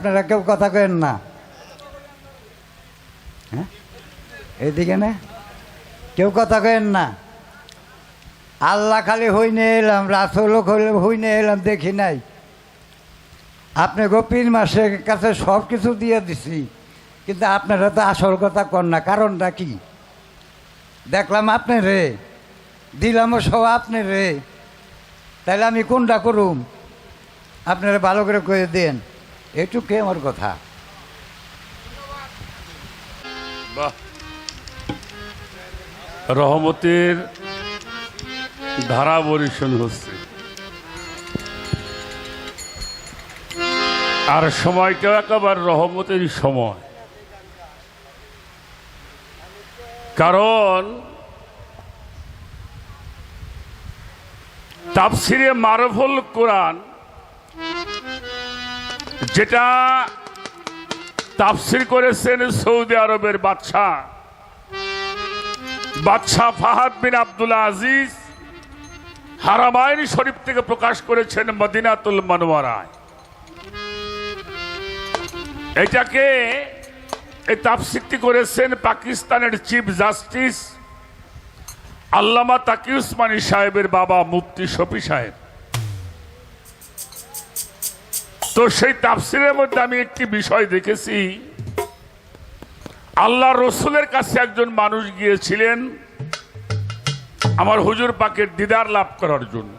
আপনারা কেউ কথা কেন না? হ্যাঁ, এইদিকে না কেউ কথা কেন না। আল্লাহ খালি হইনে এলাম, রাসূল হইনে এলাম, দেখি নাই। আপনি গোপীর মাসের কাছে সব কিছু দিয়ে দিছি, কিন্তু আপনারা তো আসল কথা কন না। কারণটা কি? দেখলাম আপনি রে, দিলামও সব আপনি রে, তাহলে আমি কোনটা করুম? আপনারা ভালো করে কয়ে দেন, এটুকুই আমার কথা। বাহ, রহমতের ধারা বরিশন হচ্ছে, আর সময়টা একেবারে রহমতেরই সময়। কারণ তাফসিরে মারুফুল কোরআন, যেটা তাফসির করেছেন সৌদি আরবের বাদশাহ ফাহাদ বিন আব্দুল আজিজ, হারামাইন শরীফ থেকে প্রকাশ করেছেন মদিনাতুল মুনাওয়ারায়। এটাকে এই তাফসিরটি করেছেন পাকিস্তানের চিফ জাস্টিস আল্লামা তাকি উসমানী সাহেবের বাবা মুফতি শফি সাহেব। তো সেই তাফসিরের মধ্যে আমি একটি বিষয় দেখেছি, আল্লাহ রসুলের কাছে একজন মানুষ গিয়েছিলেন আমার হুজুর পাকের দিদার লাভ করার জন্য।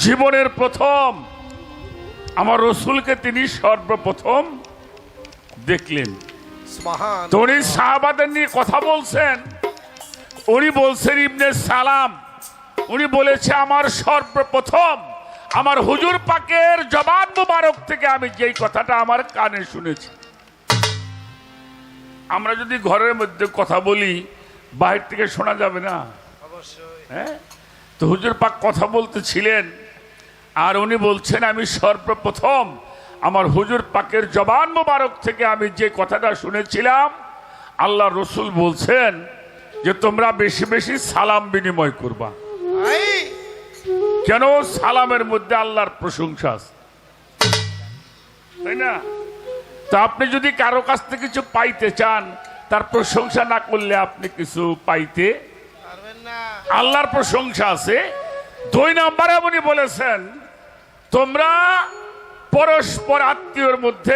জীবনের প্রথম আমার রসুলকে তিনি সর্বপ্রথম দেখলেন। তো উনি সাহাবাদের নিয়ে কথা বলছেন, উনি বলছেন ইবনে সালাম, উনি বলেছে আমার সর্বপ্রথম আমার হুজুর পাকের জবান মুবারক থেকে আমি যেই কথাটা আমার কানে শুনেছি। আমরা যদি ঘরের মধ্যে কথা বলি, বাহির থেকে শোনা যাবে না? হ্যাঁ, তো হুজুর পাক কথা বলতেছিলেন, আর উনি বলছেন আমি সর্বপ্রথম আমার হুজুর পাকের জবান মুবারক থেকে আমি যে কথাটা শুনেছিলাম, আল্লাহ রসুল বলছেন যে তোমরা বেশি বেশি সালাম বিনিময় করবা। কেন? সালামের মধ্যে আল্লাহর প্রশংসা আছে, তাই না? তো আপনি যদি কারো কাছ থেকে কিছু পাইতে চান, তার প্রশংসা না করলে আপনি কিছু পাইতে পারবেন না। আল্লাহর প্রশংসা আছে। 2 নম্বরে উনি বলেছেন তোমরা পরস্পর আত্মীয়র মধ্যে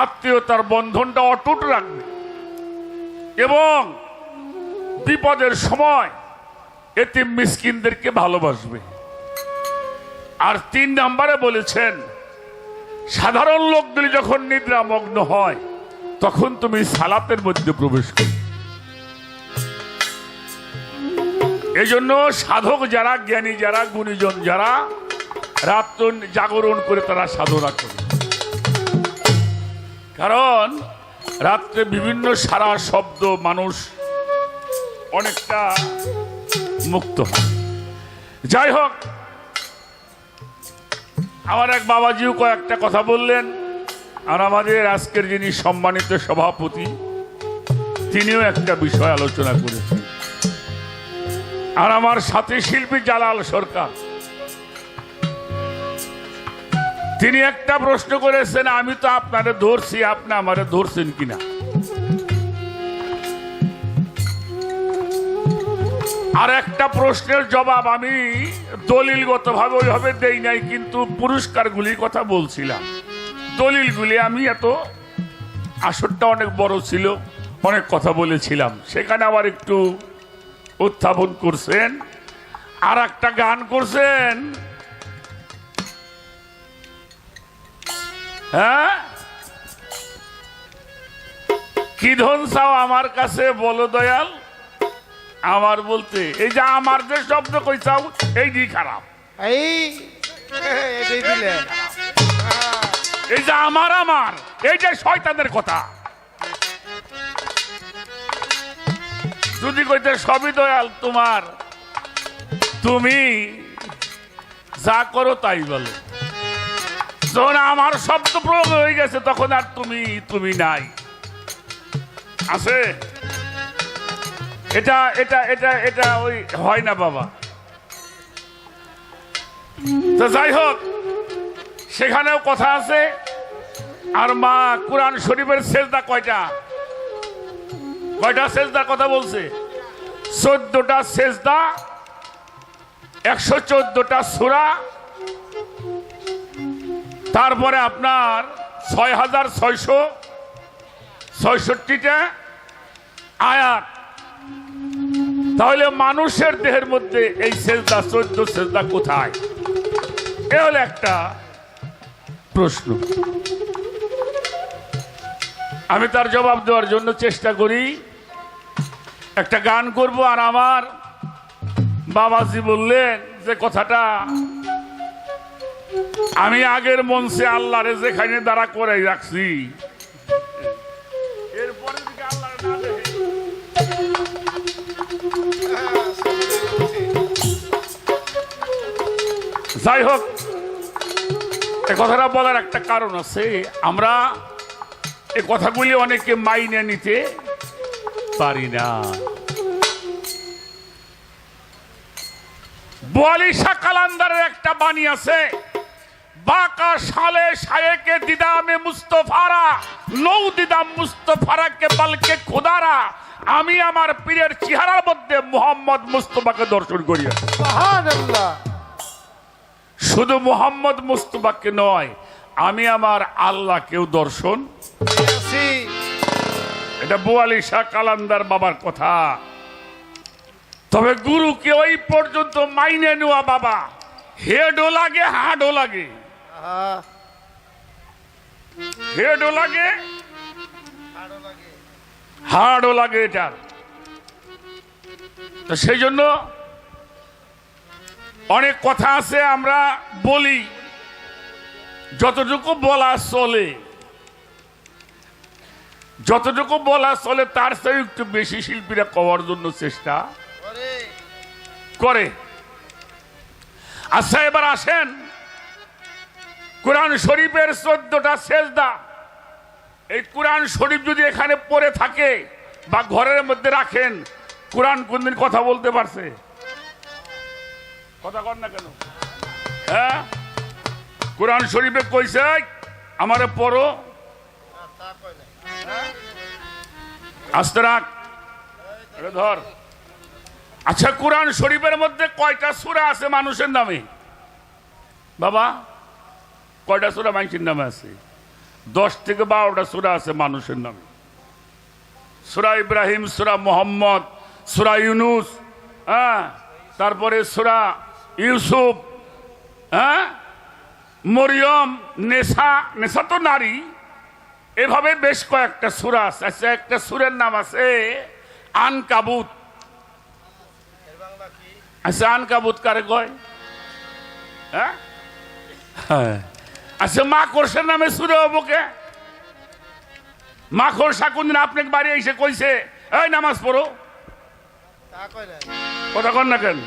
আত্মীয়তার বন্ধনটা অটুট রাখবে এবং বিপদের সময় এতিম মিসকিনদেরকে ভালোবাসবে। আর 3 নম্বরে বলেছেন সাধারণ লোকগুলি যখন নিদ্রামগ্ন হয় তখন তুমি সালাতের মধ্যে প্রবেশ করো। এই জন্য সাধক যারা, জ্ঞানী যারা, গুণীজন যারা রাত জাগরণ করে তারা সাধনা করে। কারণ রাত্রে বিভিন্ন সারা শব্দ মানুষ অনেকটা মুক্ত হয়। যাই হোক, আমার এক বাবাজিও কয়েকটা কথা বললেন, আর আমাদের আজকের যিনি সম্মানিত সভাপতি তিনিও একটা বিষয় আলোচনা করেছেন। আর আমার সাথী শিল্পী জালাল সরকার, তিনি একটা প্রশ্ন করেছেন, আমি তো আপনারে ধরছি, আপনি আমারে ধরছেন কিনা। আর একটা প্রশ্নের জবাব আমি দলিলগতভাবে ওইভাবে দেই নাই, কিন্তু পুরস্কারগুলির কথা বলছিলাম। দলিলগুলি আমি এত আসরটা অনেক বড় ছিল, অনেক কথা বলেছিলাম, সেখানে আবার একটু উত্থাপন করছেন, আর একটা গান করছেন। হ্যাঁ, কি ধন চাও আমার কাছে বলো দয়াল। আমার বলতে এই যে আমার যে শব্দ কই চাও এইটি খারাপ। এই যে আমার এই যে শয়তানের কথা। যদি কইতে সবই দয়াল তোমার, তুমি যা করো তাই বলো। যখন আমার শব্দ প্রয়োগ হয়ে গেছে তখন আর তুমি নাই, আছে। এটা এটা এটা এটা ওই হয় না বাবা। তো যাই হোক, সেখানেও কথা আছে। আর মা কোরআন শরীফের সেজদা কয়টা? কয়টা সেজদার কথা বলছে? 14টা সেজদা, 114টা সূরা, তারপরে আপনার 6666টা আয়াত। তাহলে মানুষের দেহের মধ্যে এই সেজদা 14 সেজদা কোথায়? এ হলো একটা প্রশ্ন। আমি তার জবাব দেওয়ার জন্য চেষ্টা করি। একটা গান করব। আর আমার বাবাজি বললেন যে কথাটা আমি আগের মঞ্চে আল্লাহরে যেখানে দাঁড়া করে রাখছি, এরপরে দিকে আল্লাহ না দেখে। যাই হোক, এ কথাটা বলার একটা কারণ আছে। আমরা এই কথাগুলি অনেকে মাইনে নিতে পারি না। বোয়ালিশা কালান্দারের একটা বাণী আছে, বাকা সালে শায়েকে দিদামে মুস্তফারা নৌ দিদাম মুস্তফারাকে বালকে খোদারা। আমি আমার পীরের চেহারার মধ্যে মোহাম্মদ মুস্তফাকে দর্শন করি। সুবহানাল্লাহ। শুধু মোহাম্মদ মুস্তফাকে নয়, আমি আমার আল্লাহকেও দর্শন। এটা বোয়ালিশা কালান্দার বাবার কথা। তবে গুরুকে ওই পর্যন্ত মাইনে নেওয়া বাবা, হেডও লাগে হাডও লাগে, হেডও লাগে হাড়ও লাগে এটার। তো সেই জন্য অনেক কথা আছে, আমরা বলি যতটুকু বলা চলে, যতটুকু বলা চলে তার চেয়ে একটু বেশি শিল্পীরা করার জন্য চেষ্টা করে। আচ্ছা, এবার আসেন কোরআন শরীফের 14টা সেজদা। এই কোরআন শরীফ যদি এখানে পড়ে থাকে বা ঘরের মধ্যে রাখেন, কোরআন কোনদিন কথা বলতে পারছে? কথা কর না কেন? হ্যাঁ, কোরআন শরীফে কইছে আমারে পড়ো, আস্তে রাখ, ধর। আচ্ছা, কোরআন শরীফের মধ্যে কয়টা সূরা আছে মানুষের নামে? বাবা, কয়টা সূরা মানুষের নামে আছে? 10 থেকে 12টা সূরা আছে মানুষের নামে। সূরা ইব্রাহিম, সূরা মুহাম্মদ, সূরা ইউনুস, হ্যাঁ, তারপরে সূরা ইউসুফ, হ্যাঁ, মরিয়ম, নেশা, নেশা তো নারী, এভাবে বেশ কয়েকটা সূরা আছে। আচ্ছা, একটা সূরার নাম আছে আনকাবুত। আচ্ছা, আনকাবুত কারে কয়? হ্যাঁ, আচ্ছা, মাকড়সার নামে সূরা হবো কে? মাকড়সা কোনদিন আপনাকে বাড়ি এসে কইছে এই নামাজ পড়ো? কথা কন না কেন?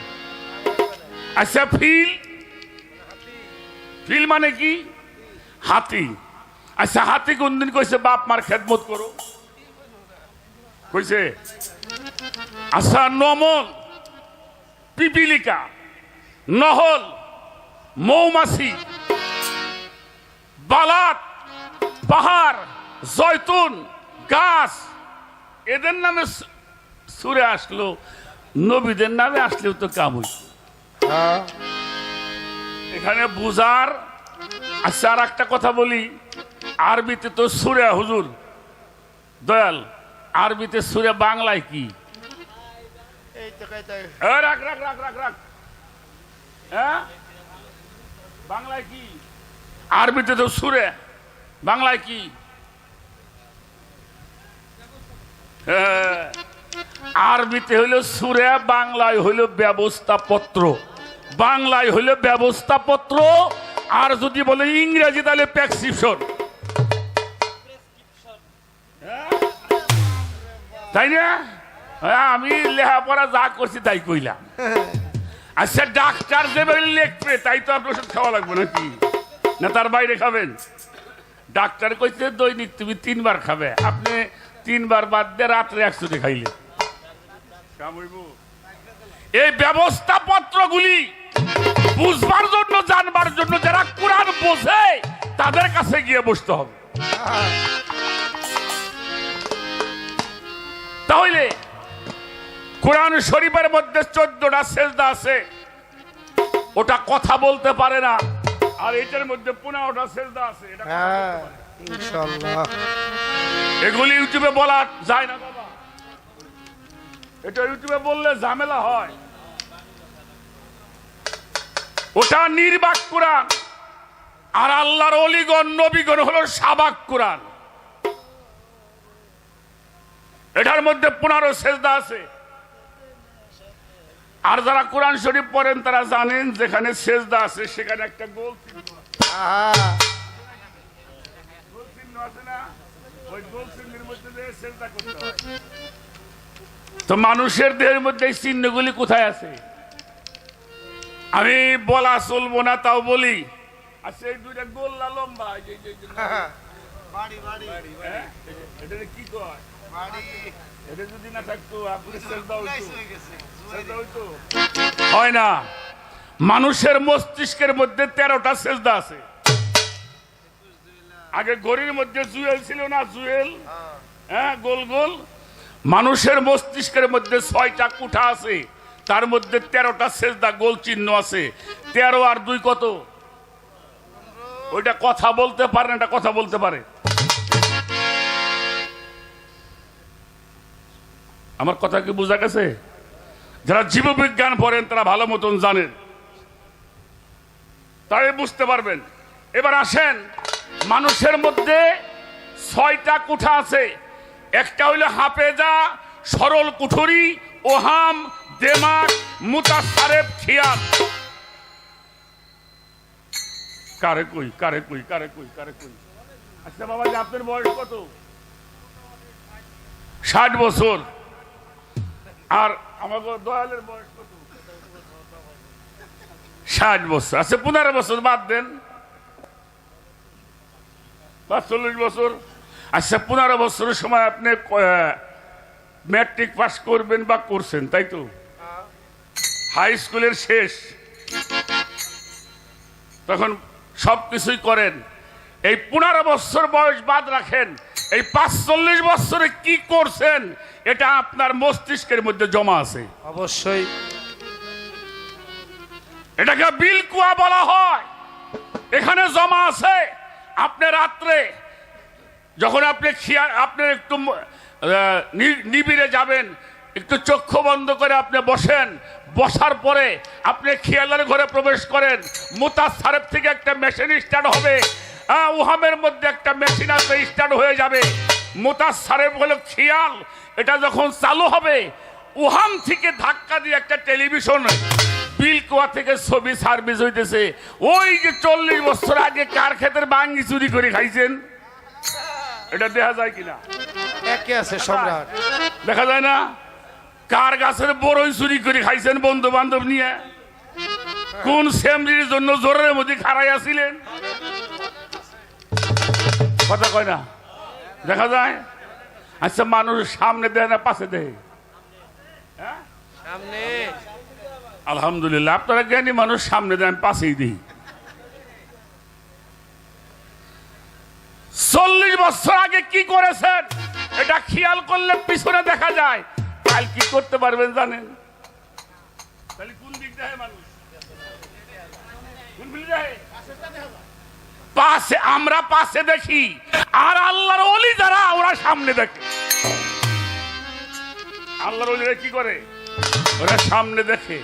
আচ্ছা, ফিল, ফিল মানে কি? হাতি। আচ্ছা, হাতি কোনদিন কইছে বাপ মার খেদমত করো? কইছে? আচ্ছা, নমল, পিপিলিকা, নহল, মৌমাছি, বালাত, পাহাড়, জয়তুন গাছ, এদের নামে সুরে আসলো, নবীদের নামে আসলেও তো কাম হইছে। এখানে বুঝার। আচ্ছা, আর একটা কথা বলি, আরবিতে তো সুরে, হুজুর দয়াল, আরবিতে সুরে বাংলায় কি? রাখ রাখ রাখ রাখ রাখ, হ্যাঁ, বাংলায় কি? আরবিতে তো সুরে, বাংলায় কি? আরবিতে হইল সুরে, বাংলায় হইল ব্যবস্থাপত্র। বাংলায় হইল ব্যবস্থাপত্র, আর যদি বলে ইংরেজি তাহলে প্রেসক্রিপশন, তাই না? আমি লেখাপড়া যা করছি তাই কইলাম। আচ্ছা, ডাক্তার যেভাবে লিখবে তাই তো আপনার ওষুধ খাওয়া লাগবে নাকি? না তার বাইরে খাবেন? ডাক্তার কইছে দৈনিক তুমি 3 বার খাবে, আপনি 3 বার বাদ দিয়ে রাত্রে 100 খাইলে এই ব্যবস্থাপত্রগুলি বুঝবার জন্য, জানবার জন্য যারা কোরআন বোঝে তাদের কাছে গিয়ে বসতে হবে। তাহলে কোরআন শরীফের মধ্যে 14টা সেজদা আছে, ওটা কথা বলতে পারে না। আর এটার মধ্যে 15টা সেজদা আছে, এটা কথা বলতে পারে। ইনশাআল্লাহ এগুলি ইউটিউবে বলা যায় না বাবা, এটা ইউটিউবে বললে ঝামেলা হয়। ওটা নির্বাক কোরআন, আর আল্লাহর অলিগণ নবীগণ হলো সাবাক কোরআন। এটার মধ্যে 15 সেজদা আছে। আর যারা কোরআন শরীফ পড়েন তারা জানেন যেখানে সেজদা আছে সেখানে একটা গোল চিহ্ন আছে না, ওই গোল চিহ্নের মধ্যে দিয়ে সেজদা করতে হয়। তো মানুষের দেহের মধ্যে এই চিহ্নগুলি কোথায় আছে? আমি বলা চলবো না, তাও বলি। আচ্ছা, এই দুইটা গোল্লা লম্বা, এটা কি কয়? এটা যদি না থাকতো আপনি সেজদা হইতো? হয় না। মানুষের মস্তিষ্কের মধ্যে 13টা সেজদা আছে। আগে ঘড়ির মধ্যে জুয়েল ছিল না, জুয়েল, হ্যাঁ, গোল গোল। মানুষের মস্তিষ্কের মধ্যে 6টা কুঠা আছে, তার মধ্যে 13টা সেজদা গোল চিহ্ন আছে। 13 আর 2 কত? ওইটা কথা বলতে পারে না, এটা কথা বলতে পারে। আমার কথা কি বোঝা গেছে? যারা জীববিজ্ঞান পড়েন তারা ভালো মতন জানেন, তাই বুঝতে পারবেন। এবার আসেন, মানুষের মধ্যে 6টা কুঠা আছে। একটা হইল হাফেজা, সরল কুঠুরি, ওহাম, দেমাগ, মুতাসারেফ, খিয়াল। কারে কই কারে কই কারে কই কারে কই? আচ্ছা বাবা, আপনার বয়স কত? 60 বছর। আর আমাকে দয়ালের বয়স কত? 60 বছর। আচ্ছা, 15 বছর বাদ দেন, 40 বছর। আচ্ছা, 15 বছরের সময় আপনি ম্যাট্রিক পাস করবেন বা করছেন, তাই তো? হাই স্কুলের শেষ, তখন সবকিছুই করেন। এই 15 বছর বয়স বাদ রাখেন, এই 45 বছরে কি করছেন এটা আপনার মস্তিষ্কের মধ্যে জমা আছে। অবশ্যই এটাকে বিলকুয়া বলা হয়। এখানে জমা আছে। আপনি রাত্রে যখন আপনি একটু নিবিড়ে যাবেন, একটু চক্ষু বন্ধ করে আপনি বসেন, বসার পরে আপনি খেয়ালের ঘরে প্রবেশ করেন। মুতাসারেফ থেকে একটা মেশিন স্টার্ট হবে, উহামের মধ্যে একটা মেশিন আছে, স্টার্ট হয়ে যাবে। মুতাসারেফ হলো খেয়াল, এটা যখন চালু হবে উহাম থেকে ধাক্কা দিয়ে একটা টেলিভিশন বিলকুয়া থেকে ছবি সার্ভিস হইতেছে। ওই যে 40 বছর আগে কার ক্ষেতের বাঙ্গি চুরি করে খাইছেন, এটা দেখা যায় কিনা? একে আছে সম্রাট, দেখা যায় না? কার গাছের বড়ই চুরি করে খাইছেন বন্ধু বান্ধব নিয়ে, কোন সেমরির জন্য জোরের মধ্যে খাড়াই আছিলেন, কথা কয় না? দেখা যায়। আচ্ছা, মানুষ সামনে দেয় না পাশে দেয়? সামনে। আলহামদুলিল্লাহ, আপনারা জ্ঞানী মানুষ, সামনে দেন, পাশেই দিই। 40 বছর আগে কি করেছেন এটা খেয়াল করলে পিছনে দেখা যায়। কাল কি করতে পারবেন জানেন? তাহলে কোন দিক দেয় মানুষ? কোন দিক দেয়? পাশে, আমরা পাশে দেখি, আর আল্লাহর ওলি যারা ওরা সামনে দেখে। আল্লাহর ওলিরা কি করে? ওরা সামনে দেখে।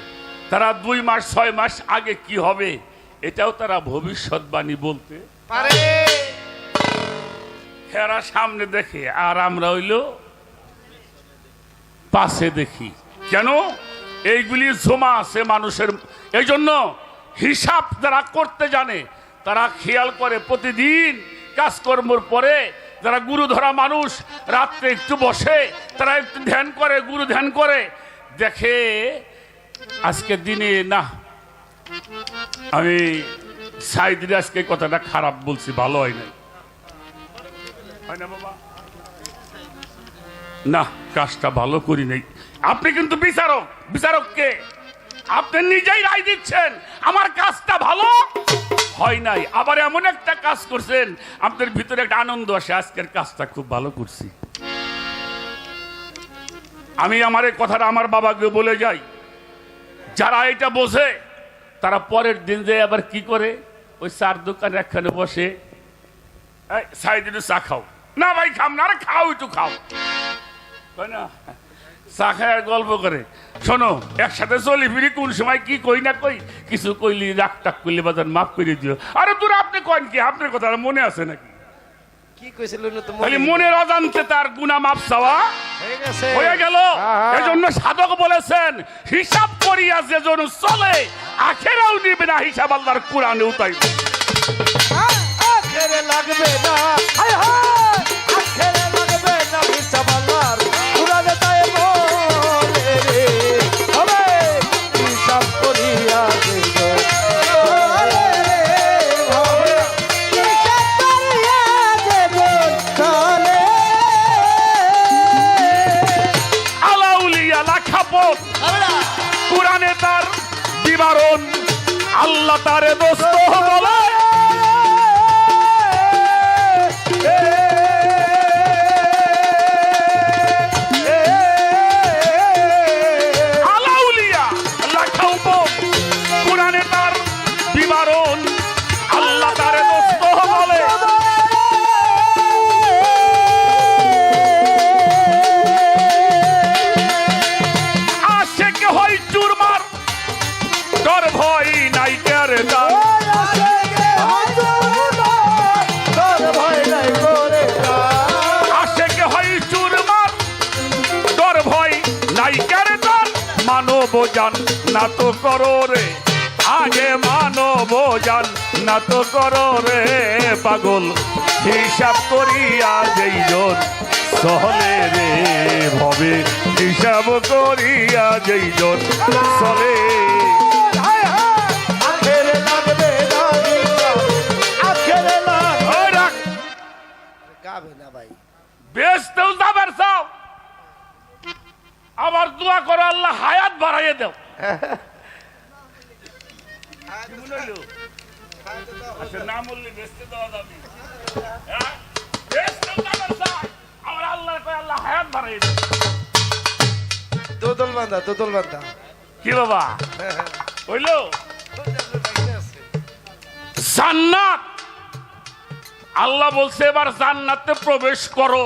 তারা 2 মাস 6 মাস আগে কি হবে এটাও তারা ভবিষ্যৎবাণী বলতে পারে। এরা সামনে দেখে, আর আমরা হইল পাশে দেখি। কেন? এইগুলি জমা আছে মানুষের। এই জন্য হিসাব যারা করতে জানে তারা খেয়াল করে, প্রতিদিন কাজকর্মর পরে যারা গুরু ধরা মানুষ রাত্রে একটু বসে, তারা একটু ধ্যান করে, গুরু ধ্যান করে, দেখে আজকে দিনে না, আমি সাইদিনে আজকে কথাটা খারাপ বলছি, ভালো হয় নাই, হয় না বাবা? না, কাজটা ভালো করি নাই। আপনি কিন্তু বিচারক। বিচারককে আপনি নিজেই রায় দিচ্ছেন, আমার কাজটা ভালো হয় নাই, আবার এমন একটা কাজ করছেন আপনাদের ভিতরে একটা আনন্দ আসে, আজকের কাজটা খুব ভালো করছি। আমি আমার এই কথাটা আমার বাবাকে বলে যাই, যারা এটা বোঝে তারা পরের দিন যে আবার কি করে, ওই চার দোকানে একখানে বসে, সাইড একটু চা খাও, না ভাই খাম না, আরে খাও একটু খাও, তাই না, চা খায় গল্প করে। শোনো, একসাথে চলি ফিরি কোন সময় কি কই না কই, কিছু কইলি রাগ টাক করলে বাজার মাফ করে দিও। আরে দূর আপনি কন কি, আপনার কথা মনে আছে নাকি? কি কইছিলেন তো খালি মনের অজান্তে তার গুনাহ মাফ চাওয়া হয়ে গেছে, হয়ে গেল। এজন্য সাধক বলেছেন, হিসাব করিয়া যে জন চলে আখেরাও নিবে না হিসাব, আল্লাহর কোরআনে উতাইবে। আখেরে লাগবে না, হায় হায় আখেরে লাগবে না হিসাব আল্লাহর কুরআনে তাই বলে রে, হবে হিসাব করিয়া দেব চলে রে, হবে হিসাব করিয়া দেব চলে। আলাউলিয়া লাখাপত কোরআনে তার বিবরণ, আল্লাহ তারে দোস্ত বলে। আলাউলিয়া লাখাপত কোরআনে তার বিবরণ, আল্লাহ তারে দোস্ত বলে। আশেক হয় চুরমার, ডর ভয় নাই কারে দান। আশেক হয় চুরমার, ডর ভয় নাই কারে দান। মানব জান না তো করো রে, আগে মানব জান না তো করো রে পাগল, হিসাব করিয়া যেই জন চলে রে ভবে, হিসাব করিয়া যেই জন চলে। আখেরে লাগবে না হিসাব, আখেরে লাগবে ওই রাখ, গাবে না ভাই। বেচতেও যাবার চাও, আবার দোয়া করো আল্লাহ হায়াত বাড়াইয়ে দাও। আচ্ছা, না বললে বেচতে দেওয়া যাবে, হ্যাঁ? বেচতেও যাবার চাও, আবার আল্লাহ কয় আল্লাহ হায়াত বাড়াইয়ে দাও। দোদল বান্ধা, দোদল বান্ধা। কি বাবা হইলো? জান্নাত, আল্লাহ বলছে এবার জান্নাতে প্রবেশ করো।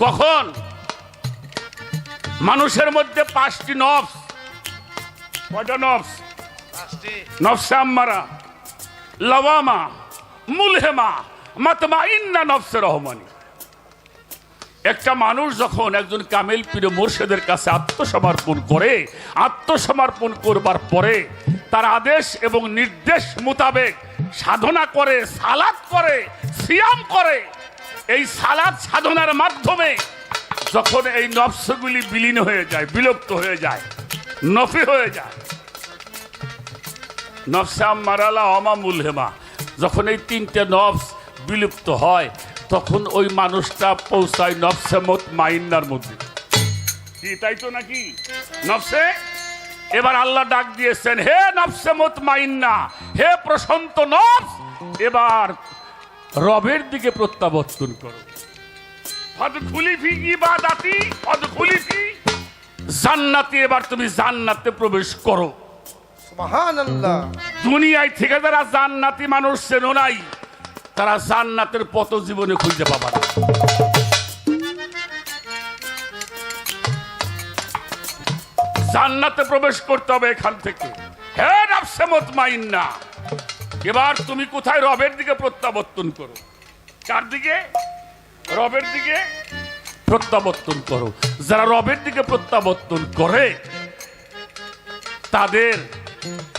কখন? মানুষের মধ্যে 5টি নফস। কয়টা নফস? নফসে আম্মারা, লাওয়ামা, মুলহেমা, মাতমাইন্না নফসে রহমানি। একটা মানুষ যখন একজন কামেল পীর মুর্শিদের কাছে আত্মসমর্পণ করে, আত্মসমর্পণ করবার পরে তার আদেশ এবং নির্দেশ মোতাবেক সাধনা করে, সালাত করে, সিয়াম করে, এই সালাত সাধনার মাধ্যমে যখন এই নফসগুলি বিলীন হয়ে যায়, বিলুপ্ত হয়ে যায়, নফি হয়ে যায়, নফসে আম্মারা, লাওয়ামা, মুলহেমা, যখন এই 3টে নফস বিলুপ্ত হয় তখন ওই মানুষটা পৌঁছায় নফসে মুতমাইন্নার মধ্যে। কি তাই তো নাকি? নফসে, এবার আল্লাহ ডাক দিয়েছেন, হে নফসে মুতমাইন্না, হে প্রশান্ত নফস, এবার রবের দিকে প্রত্যাবর্তন করো। ফাদখুলি ফি ইবাদাতি ফাদখুলি ফি জান্নাতি, এবার তুমি জান্নাতে প্রবেশ করো। সুবহানাল্লাহ। দুনিয়ায় থেকে যারা জান্নাতি মানুষ চেনো নাই, তারা জান্নাতের পথ জীবনে খুঁজে পাবা না। জান্নাতে প্রবেশ করতে হবে এখান থেকে। হে নফসে মুতমাইন্না, এবার তুমি কোথায়? রবের দিকে প্রত্যাবর্তন করো। কার দিকে? রবের দিকে প্রত্যাবর্তন করো। যারা রবের দিকে প্রত্যাবর্তন করে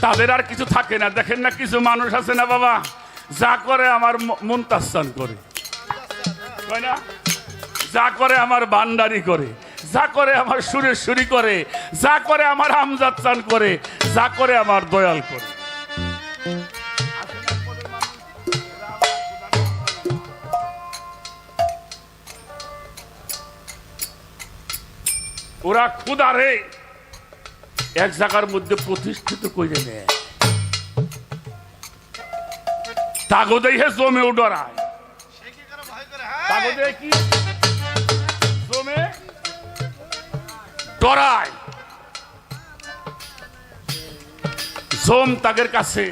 তাদের আর কিছু থাকে না। দেখেন না, কিছু মানুষ আছে না বাবা, যা করে আমার মুনতাসান করে, তাই না? যা করে আমার বান্দারি করে, যা করে আমার সুরেশ্বরী করে, যা করে আমার আমজাদ চান করে, যা করে আমার দয়াল করে। ওরা ক্ষুধারে এক জায়গার মধ্যে প্রতিষ্ঠিত করে নেয়। তাগদে হে জমেও ডরায় সে কি করে ভয় করে হ্যাঁ তাগদে কি জমে ডরায় জম তাগের কাছে।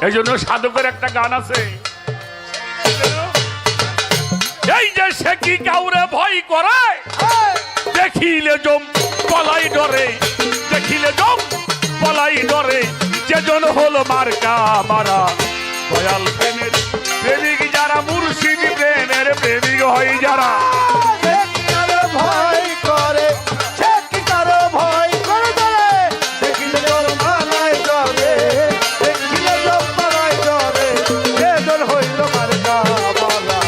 এই জন্য সাধকের একটা গান আছে, এই যে সে কি কাউরে ভয় করে, দেখিলে জম পলাই ডরে, দেখিলে জম পলাই ডরে, যেজন হলো মার্কা মারা। দয়াল প্রেমের প্রেমিক যারা, মুর্শিদ প্রেমের প্রেমিক হয় যারা, সে কি করে ভয় করে, সে কি করে ভয় করে ধরে, দেখিলে তোর মানায় ডরে, দেখিলে তোর মানায় ডরে, বেদন হইল মার্কা মারা।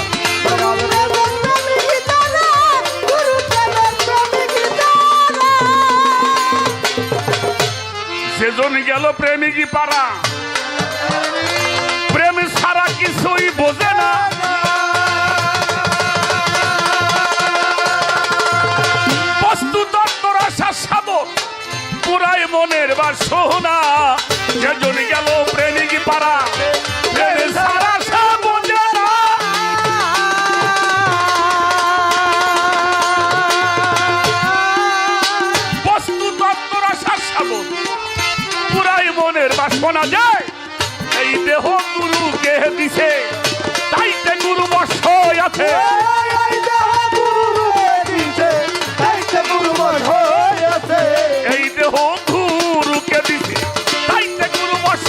দয়াল সেজন গেল প্রেমিকই পারা, প্রেম ছাড়া কিছুই বোঝে না। বস্তু তত্ত্বর আশা সাবর পুরাই মনের বা সোহনা। সেজন গেল প্রেমিকই পারা, প্রেম ছাড়া সে বোঝে না। বস্তু তত্ত্বর আশা সাবর পুরাই মনের বাসনা যায়। এই দেহ গুরুকে দিছে, তাইতে গুরু বর্ষ আছে। এই দেহ গুরুকে দিছে, তাইতে গুরু বর্ষ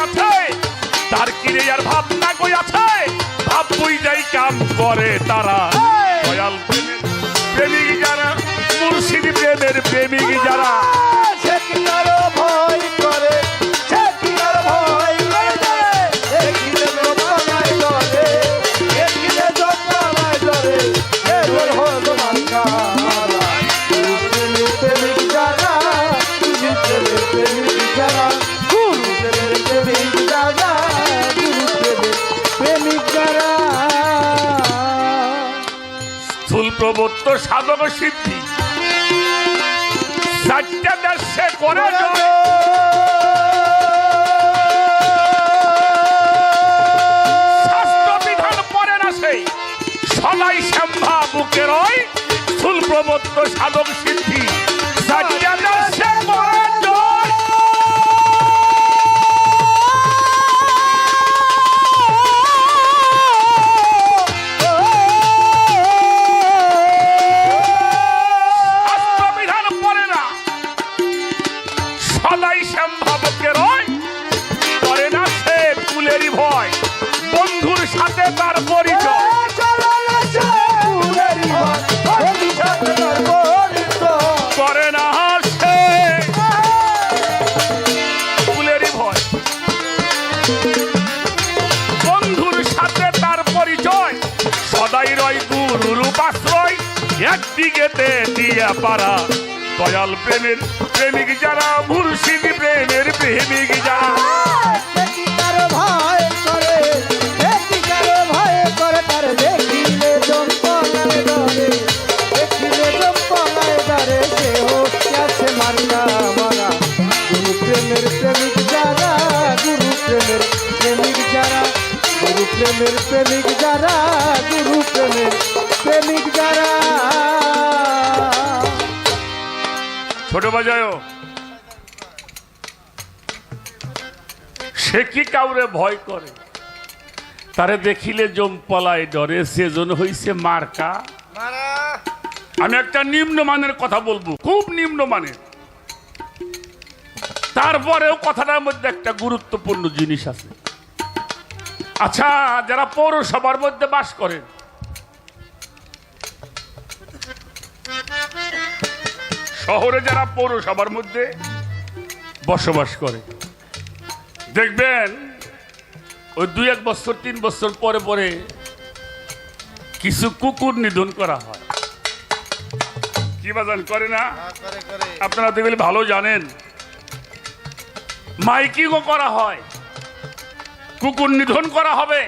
আছে। তার কিরে আর ভাবনা কই আছে, ভাব বই যাই কাম করে তারা। দয়াল প্রেমের প্রেমিক যারা, মুর্শিদ প্রেমের প্রেমিক যারা, স্থূল প্রবত্ত সাধক সিদ্ধি, চারটা দেশে করে জয়। শাস্ত্র বিধান পরে না সেই, সদাই শ্যামভা বুকে রয়। স্থূল প্রবত্ত সাধক সিদ্ধি, চারটা দেশে করে জয়। সদাই সম্ভাবকে রয়, করে না সে কুলেরই ভয়। বন্ধুর সাথে তার পরিচয়, করে না সে কুলেরই ভয়। বন্ধুর সাথে তার পরিচয়, সদাই রয় গুরুর উপাশ্রয়। একদিকেতে দিয়া পারা, দয়াল প্রেমের প্রেমিক যারা, মুর্শিদ প্রেমের প্রেমিক যারা। ভয় করে, ভয় করে, তার দেখিলে জম্পনায় ডরে, দেখিলে জম্পনায় ডরে, সে হচ্ছে মার্কা মারা। গুরু প্রেমের প্রেমিক যারা, গুরু প্রেমের প্রেমিক যারা, গুরু প্রেমের প্রেমিক যারা, গুরু প্রেমের প্রেমিক যারা। ছোট বাজায়ও, সে কি কাউরে ভয় করে, তারে দেখিলে জম পলায় ডরে, সেজন হইছে মার্কা। আমি একটা নিম্নমানের কথা বলবো, খুব নিম্নমানের, তারপরেও কথাটার মধ্যে একটা গুরুত্বপূর্ণ জিনিস আছে। আচ্ছা, যারা পৌরসভার মধ্যে বাস করেন, শহরে যারা পৌরসভার মধ্যে বসবাস করে, দেখবেন ওই 2-1 বছর 3 বছর পরে পরে কিছু কুকুর নিধন করা হয়। কি বাজান করে না? আপনারা দেখলে ভালো জানেন। মাইকিংও করা হয়, কুকুর নিধন করা হবে।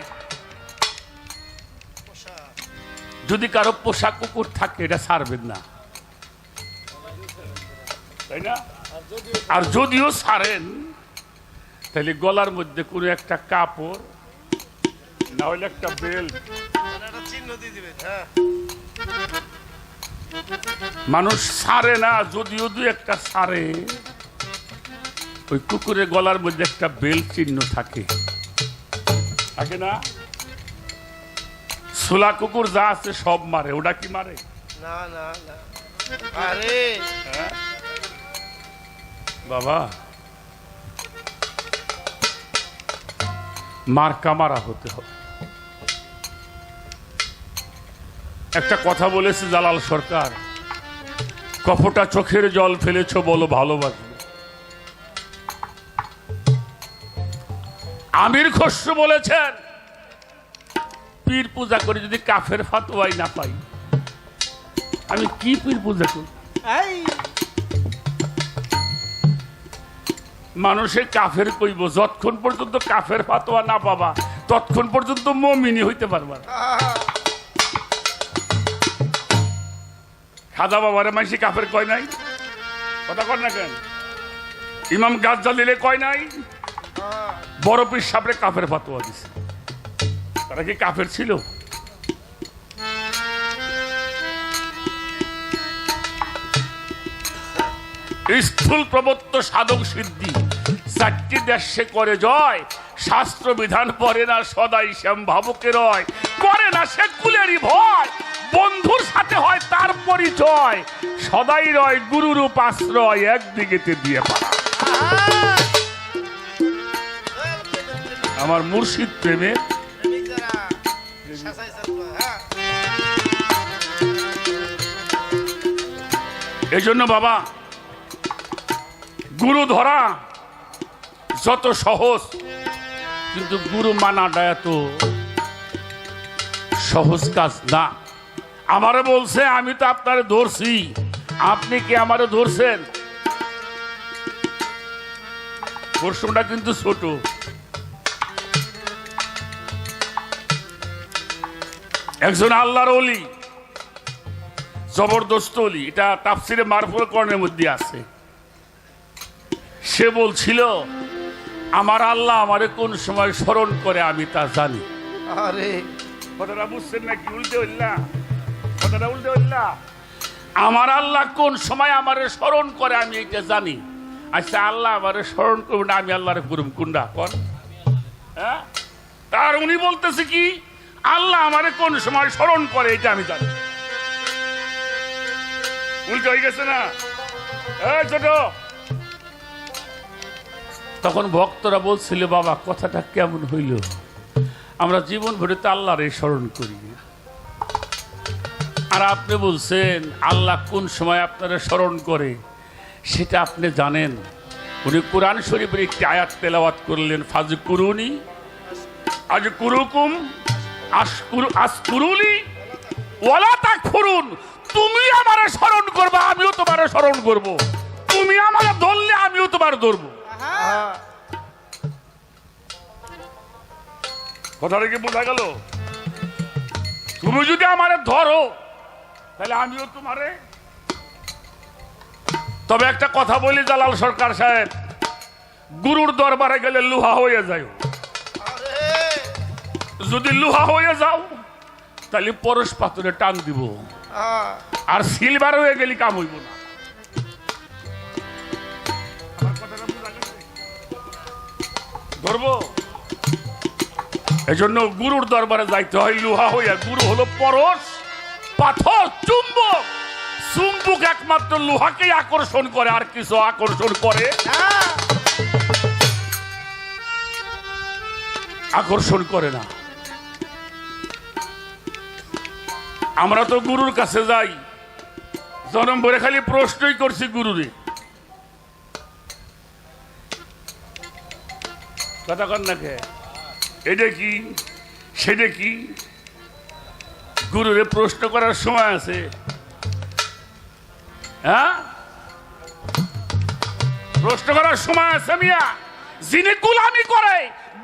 যদি কারো পোষা কুকুর থাকে, এটা ছাড়বেন না, তাই না? আর যদিও ছাড়েন, তাহলে গলার মধ্যে কোনো একটা কাপড় না হলে একটা বেল্ট, মানুষ সারে না, যদিও দু একটা সারে, ওই কুকুরের গলার মধ্যে একটা বেল্ট চিহ্ন থাকে থাকে না? সোলা কুকুর যা আছে সব মারে, ওটা কি মারে? না না না আরে হ্যাঁ? বাবা, মার্কা মারা হতে হবে। একটা কথা বলেছে জালাল সরকার, কপটা চোখের জল ফেলেছ বলো ভালোবাসবে। আমির খসরু বলেছেন, পীর পূজা করে যদি কাফের ফাতোয়াই না পাই, আমি কি পীর পূজা করি? এই মানুষে কাফের কইব, যতক্ষণ পর্যন্ত কাফের ফাতোয়া না পাবা ততক্ষণ পর্যন্ত মুমিনি হইতে পারবা না। খাজা বাবারে মাইসি কাফের কয় নাই, কথা কর না কেন? ইমাম গাজ্জালিলে কয় নাই, বড় পীর সাহেবরে কাফের ফাতোয়া দিছে। তারা কি কাফের ছিল? স্থূল প্রবত্ত সাধক সিদ্ধি চারটি দেশে করে জয়, শাস্ত্র বিধান পড়ে না সদাই শ্যাম ভাবকে রয়, করে না সে কুলেরই ভয়, বন্ধুর সাথে হয় তার পরিচয়, সদাই রয় গুরুর উপাশ্রয়, একদিকেতে দিয়ে পারা। আমার মুর্শিদ প্রেমে এই জন্য বাবা, গুরু ধরা যত সহজ, কিন্তু গুরু মানাটা এত সহজ কাজ না। আমারে বলছে, আমি তো আপনারে ধরছি, আপনি কি আমারে ধরছেন? প্রশ্নটা কিন্তু ছোট। একজন আল্লাহর ওলি, জবরদস্ত ওলি, এটা তাফসিরে মারফুল কোরআনের মধ্যে আছে। সে বলছিল, আমার আল্লাহ আমারে কোন সময় স্মরণ করে আমি তা জানি। আরে কথাটা বুঝছেন নাকি? উল্টে হইলা, কথাটা উল্টে হইলা। আমার আল্লাহ কোন সময় আমারে স্মরণ করে আমি এটা জানি। আচ্ছা, আল্লাহ আমারে স্মরণ করবে না, আমি আল্লাহরে করুম কোনটা কোন? হ্যাঁ, তার উনি বলতেছে কি, আল্লাহ আমারে কোন সময় স্মরণ করে এটা আমি জানি। উল্টে হয়ে গেছে না? এই ছোট, তখন ভক্তরা বলছিল, বাবা কথাটা কেমন হইল? আমরা জীবন ভরে তো আল্লাহরে স্মরণ করি, আর আপনি বলছেন আল্লাহ কোন সময় আপনারা স্মরণ করে সেটা আপনি জানেন। উনি কোরআন শরীফের একটি আয়াত তেলাওয়াত করলেন, ফাজকুরুনি আজকুরুকুম আসকুরুলি ওয়ালা তাকফুরুন। তুমি আমারে স্মরণ করবা, আমিও তোমারে স্মরণ করব। তুমি আমারে ধরলে আমিও তোমার ধরবো। কথাটা কি বোঝা গেল? তুমি যদি আমারে ধরো তাহলে আমিও তোমারে। তবে একটা কথা বলি জালাল সরকার সাহেব, গুরুর দরবারে গেলে লোহা হয়ে যায়। যদি লোহা হয়ে যাও তাহলে পরশ পাথরে টান দিব, আর সিলভার হয়ে গেলে কাম হইব না। ধরবো, এজন্য গুরুর দরবারে যাইতে হয় লোহা হইয়া। গুরু হলো পরশ, পাথর, চুম্বক। চুম্বক একমাত্র লোহাকেই আকর্ষণ করে, আর কিছু আকর্ষণ করে আকর্ষণ করে না। আমরা তো গুরুর কাছে যাই, জনম ভরে খালি প্রশ্নই করছি গুরুরে। কথা কন না কে? এটা কি সেটা কি? গুরুরে প্রশ্ন করার সময় আছে? হ্যাঁ, প্রশ্ন করার সময় আছে মিয়া? যিনি গুলামি করে,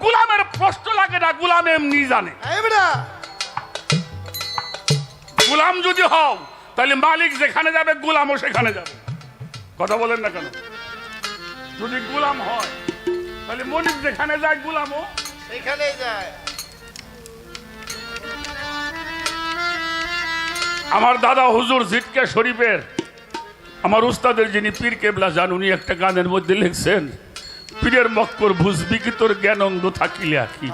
গুলামের প্রশ্ন লাগে না, গুলাম এমনি জানে। গুলাম যদি হও তাহলে মালিক যেখানে যাবে গুলামও সেখানে যাবে। কথা বলেন না কেন? যদি গুলাম হয় তাহলে মনিব যেখানে যায় গুলামও সেখানেই যায়। আমার দাদা হুজুর জিটকা শরীফের আমার উস্তাদের যিনি পীর কেবলা যান উনি একটা গানের মধ্যে লিখছেন, পীরের মক্কর বুঝবি কি তোর জ্ঞানন্ধ থাকিলে আঁকি,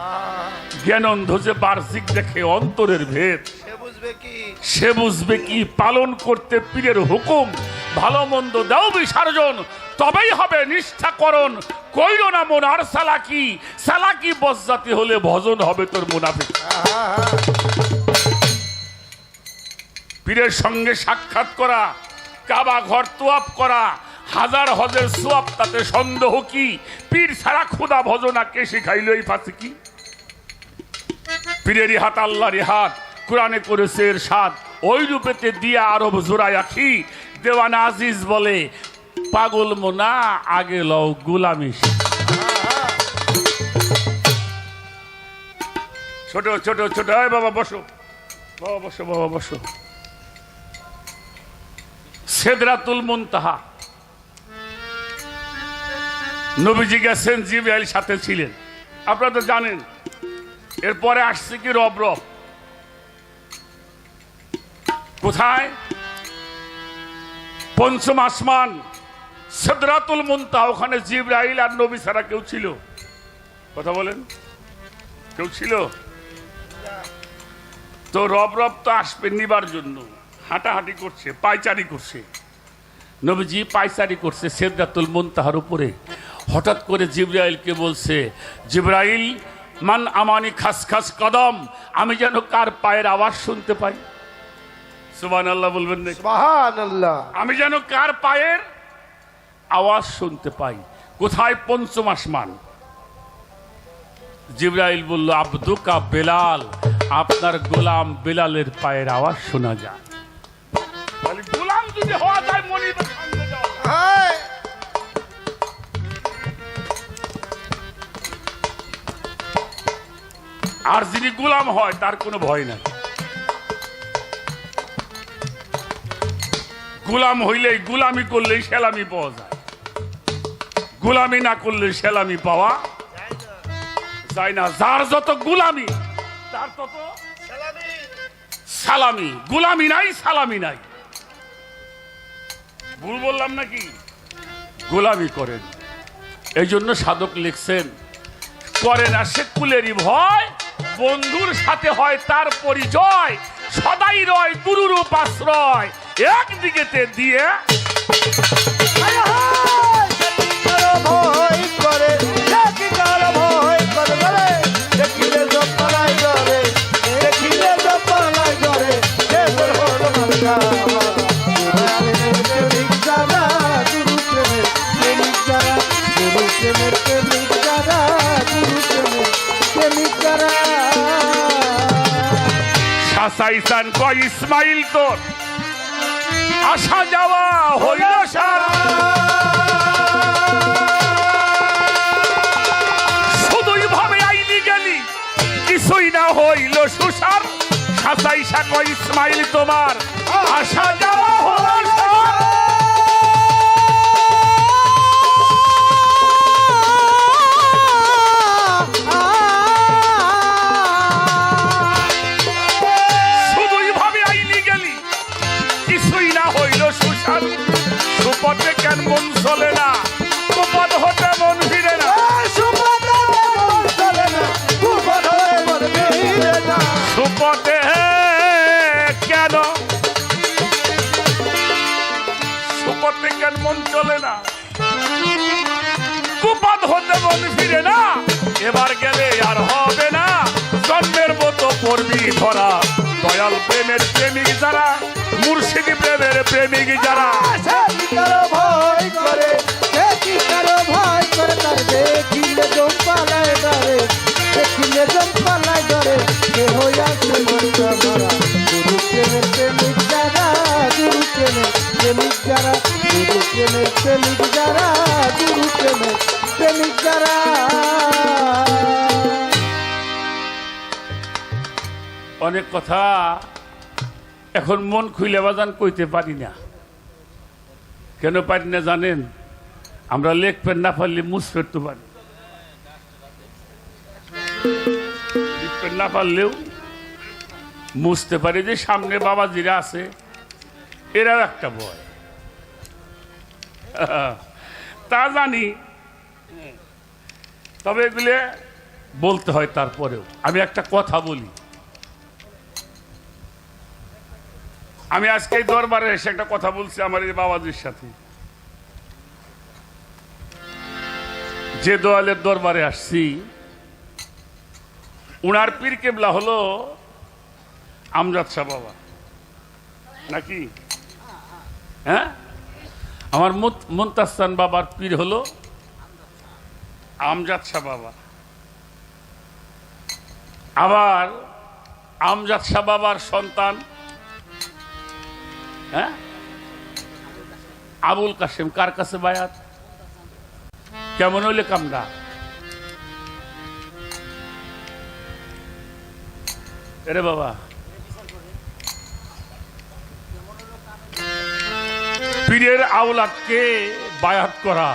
জ্ঞানন্ধ যে বার্ষিক দেখে অন্তরের ভেদ, সে বুঝবে কি? সে বুঝবে কি পালন করতে পীরের হুকুম, ভালো মন্দ দাও বিসর্জন, তবেই হবে নিষ্ঠাকরণ, কইল না মন আর সালাকি, সালাকি বজ্জাতি হলে ভজন হবে তোর মুনাফিক। পীরের সঙ্গে সাক্ষাৎ করা, কাবা ঘর তোয়াব করা, হাজার হজের সোয়াব, তাতে সন্দেহ কি? পীর ছাড়া খুদা ভজনা কে শিখাইল এই ফাঁসি কি? পীরেরই হাত আল্লাহরই হাত, কোরআনে করেছে এর সাথ, ওই রূপেতে দিয়া আরব জোড়ায় আখি, দেওয়ানা আজিজ বলে পাগল মোনা আগে লও গুলামি। ছোট ছোট ছোট, বাবা বসো, বাবা বসো, বাবা বসো। সিদরাতুল মুনতাহা নবীজি গেছেন, জিবরাইল সাথে ছিলেন, আপনারা তো জানেন। এরপরে আসছে কি রব রব, কোথায়? পঞ্চম আসমান সিদরাতুল মুনতাহা, ওখানে জিবরাইল আর নবী ছাড়া কেউ ছিল? কথা বলেন, কেউ ছিল? তো রব রব তো আসবে নিবার জন্য, হাঁটাহাঁটি করছে, পায়চারি করছে। নবীজি পায়চারি করছে সিদরাতুল মুনতাহার উপরে। হঠাৎ করে জিবরাইলকে বলছে, জিবরাইল মান আমানি খাস খাস কদম, আমি যেন কার পায়ের আওয়াজ শুনতে পাই। সুবহানাল্লাহ বলবেন না? সুবহানাল্লাহ। আমি যেন কার পায়ের আওয়াজ শুনতে পাই। কোথায়? পঞ্চম আসমান। জিবরাইল বলল, আব্দুকা বেলাল, আপনার গোলাম বেলালের পায়ের আওয়াজ শোনা যায়। গোলাম যদি হওয়া যায় মনিবের সঙ্গে যাও। হায়! আর যিনি গোলাম হয় তার কোনো ভয় নাই। গোলাম হইলেই, গোলামি করলেই সেলামি পাওয়া যায়, গোলামি না করলে সেলামি পাওয়া যায় না। যার যত গোলামি তার তত সালামি। গোলামি নাই, সালামি নাই। ভুল বললাম নাকি? গোলামি করেন। এই জন্য সাধক লিখছেন, করে না সে কুলেরই ভয়, বন্ধুর সাথে হয় তার পরিচয়, সদাই রয় গুরুরূপ আশ্রয়, একদিকেতে দিয়ে ভয় করে, ভয় করে বলে, দেখিলে জপালাই করে, দেখিলে জপালাই করে, দেশের হল মার্কা প্রেমিক যারা, গুরু প্রেমের প্রেমিক যারা, গুরু প্রেমের প্রেমিক যারা, গুরু প্রেমের প্রেমিক যারা। শাসাইসান কয় ইসমাইল তোর আসা যাওয়া হইল সারা, শুধুই ভাবে আইলি গেলি কিছুই না হইল সুসার। শাসাইসা কয় ইসমাইল তোমার আসা যাওয়া হইল সারা। সুপথে কেন মন চলে না, কুপথ হতে মন ফিরে না, সুপথে কেন, সুপথে কেন মন চলে না, কুপথ হতে মন ফিরে না। এবার গেলে আর হবে না, জন্মের মতো পড়বি ধরা। দয়াল প্রেমের প্রেমিক যারা, মুর্শিদি প্রেমের প্রেমিক যারা, ভয় করে, ভয় করে, তার দেখিলে জম পালায় ধরে, দেখিলে জম পালায় ধরে, কে হইয়াছে মনটা মারা। গুরু প্রেমের প্রেমিক যারা, গুরু প্রেমের প্রেমিক যারা, গুরু প্রেমের প্রেমিক যারা, গুরু প্রেমের প্রেমিক যারা। অনেক কথা এখন মন খুইলে বাজান কইতে পারি না। কেন পারি না জানেন? আমরা লেখপেন না পারলে মুছফের তো পারি। লিখতে না পারলেও বুঝতে পারি যে সামনে বাবাজিরা আছে, এরাও একটা ভয়। তা জানি, তবে এগুলো বলতে হয়। তারপরেও আমি একটা কথা বলি, আমি আজকে এই দরবারে এসে একটা কথা বলছি আমার এই বাবাজির সাথে। যে দয়ালের দরবারে আসছি, উনার পীর কেবলা হলো আমজাদ শাহ বাবা, নাকি? হ্যাঁ, আমার মুনতাসান বাবার পীর হলো আমজাদ শাহ বাবা। আবার আমজাদ শাহ বাবার সন্তান হ্যাঁ আবুল কাসেম কার কাছে বায়াত? কেমন হইলে কামরা? এরে বাবা, পীরের আওলাদকে বায়াত করা,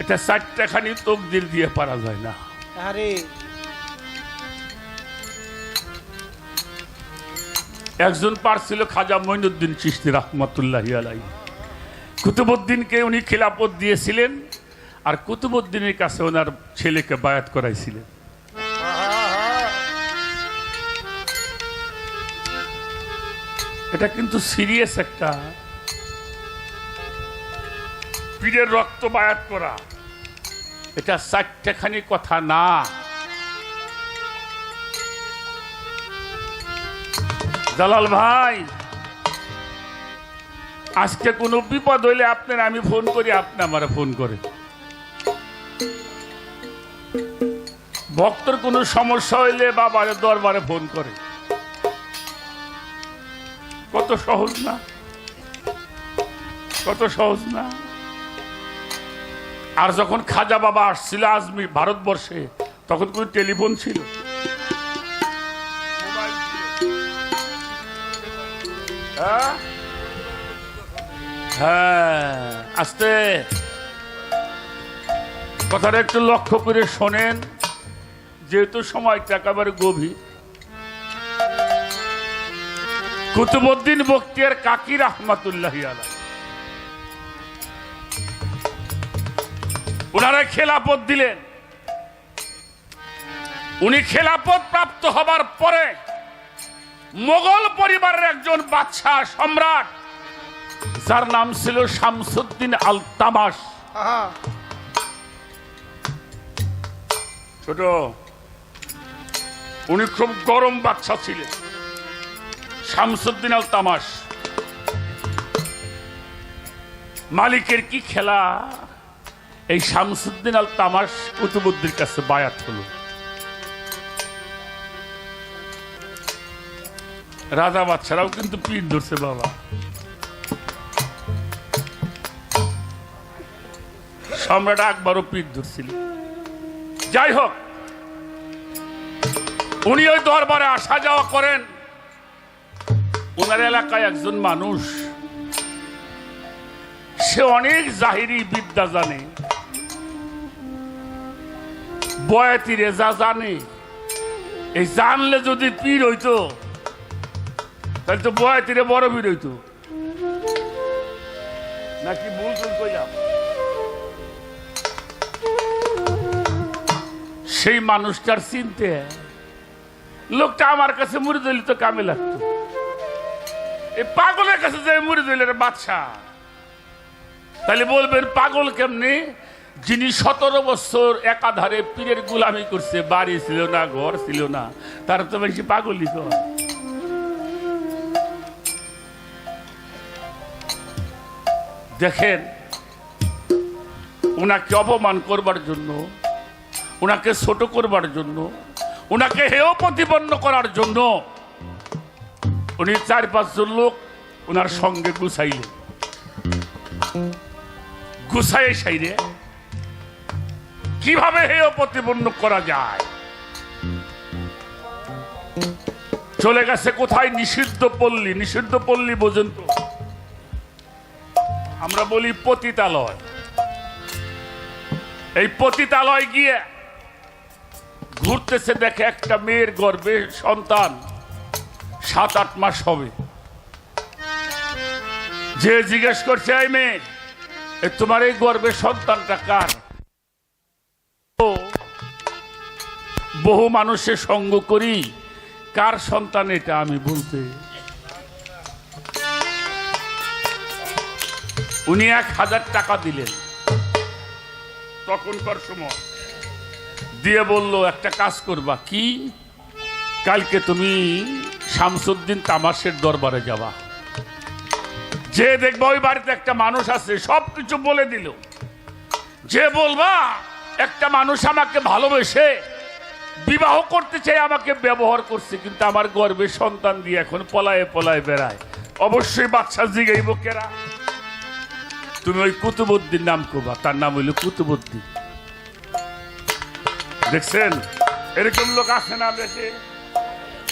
এটা 4টাখানি তকদির দিয়ে পারা যায় না। আরে একজন পারছিল খাজা মঈনুদ্দিন চিশতি রাহমাতুল্লাহি আলাইহি। কুতুবউদ্দিনকে উনি খিলাফত দিয়েছিলেন, আর কুতুবউদ্দিনের কাছে ওনার ছেলেকে বায়াত করাইছিলেন। এটা কিন্তু সিরিয়াস একটা, পীরের রক্ত বায়াত করা, এটা 4টাখানি কথা না। জালাল ভাই, আজকে কোনো বিপদ হইলে আপনার আমি ফোন করি, আপনি আমার ফোন করে। ভক্তর কোনো সমস্যা হইলে বাবার দরবারে ফোন করে। কত সহজ না, কত সহজ না। আর যখন খাজা বাবা আসছিল আজমির ভারতবর্ষে, তখন কোন টেলিফোন ছিল? হ্যাঁ, আস্তে কথাটা একটু লক্ষ্য করে শোনেন, যেহেতু সময়টা একেবারে গভীর। কুতুবউদ্দিন বখতিয়ার কাকি রাহমাতুল্লাহি আলাইহি, ওনারা খেলাফত দিলেন। উনি খেলাফত প্রাপ্ত হবার পরে মোগল পরিবারের একজন বাদশাহ সম্রাট, যার নাম ছিল শামসুদ্দিন আল তামাশ। ছোট, উনি খুব গরম বাদশাহ ছিলেন, শামসুদ্দিন আল তামাশ। মালিকের কি খেলা, এই শামসুদ্দিন আল তামাশ কুতুবউদ্দিনের কাছে বায়াত হলো। রাজা বাদশারাও কিন্তু পীর ধরছে বাবা। সম্রাট আকবরও পীর ধরছিল। যাই হোক, উনি ওই দরবারে আসা যাওয়া করেন। ওনার এলাকায় একজন মানুষ, সে অনেক জাহিরি বিদ্যা জানে, বয়াতি রেজা জানে। এই জানলে যদি পীর হইতো, তাহলে তো বয়াতিরে বড় পীর হইতো নাকি? ভুল কইলাম? সেই মানুষটার চিনতে লোকটা আমার কাছে মুড়ি দিলে তো কামে লাগতো। এই পাগলের কাছে যে মুড়ি দিলে বাদশাহ, তাহলে বলবেন পাগল কেমনি? যিনি 17 বছর একাধারে পীরের গোলামি করছে, বাড়ি ছিল না, ঘর ছিল না, তার তো বেশি পাগলই তো। দেখেন, ওনাকে অপমান করবার জন্য, ওনাকে ছোট করবার জন্য, ওনাকে হেয় প্রতিপন্ন করার জন্য উনি 4-5 জন লোক ওনার সঙ্গে গুছাইলেন। গুছাই সাইরে কিভাবে হেয় প্রতিপন্ন করা যায়, চলে গেছে কোথায়? নিষিদ্ধ পল্লী। নিষিদ্ধ পল্লী বোঝেন তো? আমরা বলি পতিতালয়। এই পতিতালয় গিয়ে ঘুরতেছে, দেখে একটা মেয়ের গর্ভে সন্তান, 7-8 মাস হবে। যে জিজ্ঞেস করছে, এই মেয়ে, তোমার এই গর্ভের সন্তানটা কার? বহু মানুষের সঙ্গ করি, কার সন্তান এটা আমি বলতে। উনি 1000 টাকা দিলেন তখনকার সময়, দিয়ে বলল, একটা কাজ করবা। কি? কালকে তুমি শামসুদ্দিন তামাশের দরবারে যাবা, যে দেখবা ওই বাড়িতে একটা মানুষ আছে, সবকিছু বলে দিল। যে বলবা একটা মানুষ আমাকে ভালোবেসে বিবাহ করতে চাই, আমাকে ব্যবহার করছে, কিন্তু আমার গর্ভে সন্তান দিয়ে এখন পলায়ে পলায়ে বেড়ায়, অবশ্যই বাচ্চা জিগাইব কেরা? তুমি ওই কুতুবউদ্দিন নাম করবা, তার নাম হইল কুতুবউদ্দিন। দেখছেন এরকম লোক আছে না দেশে?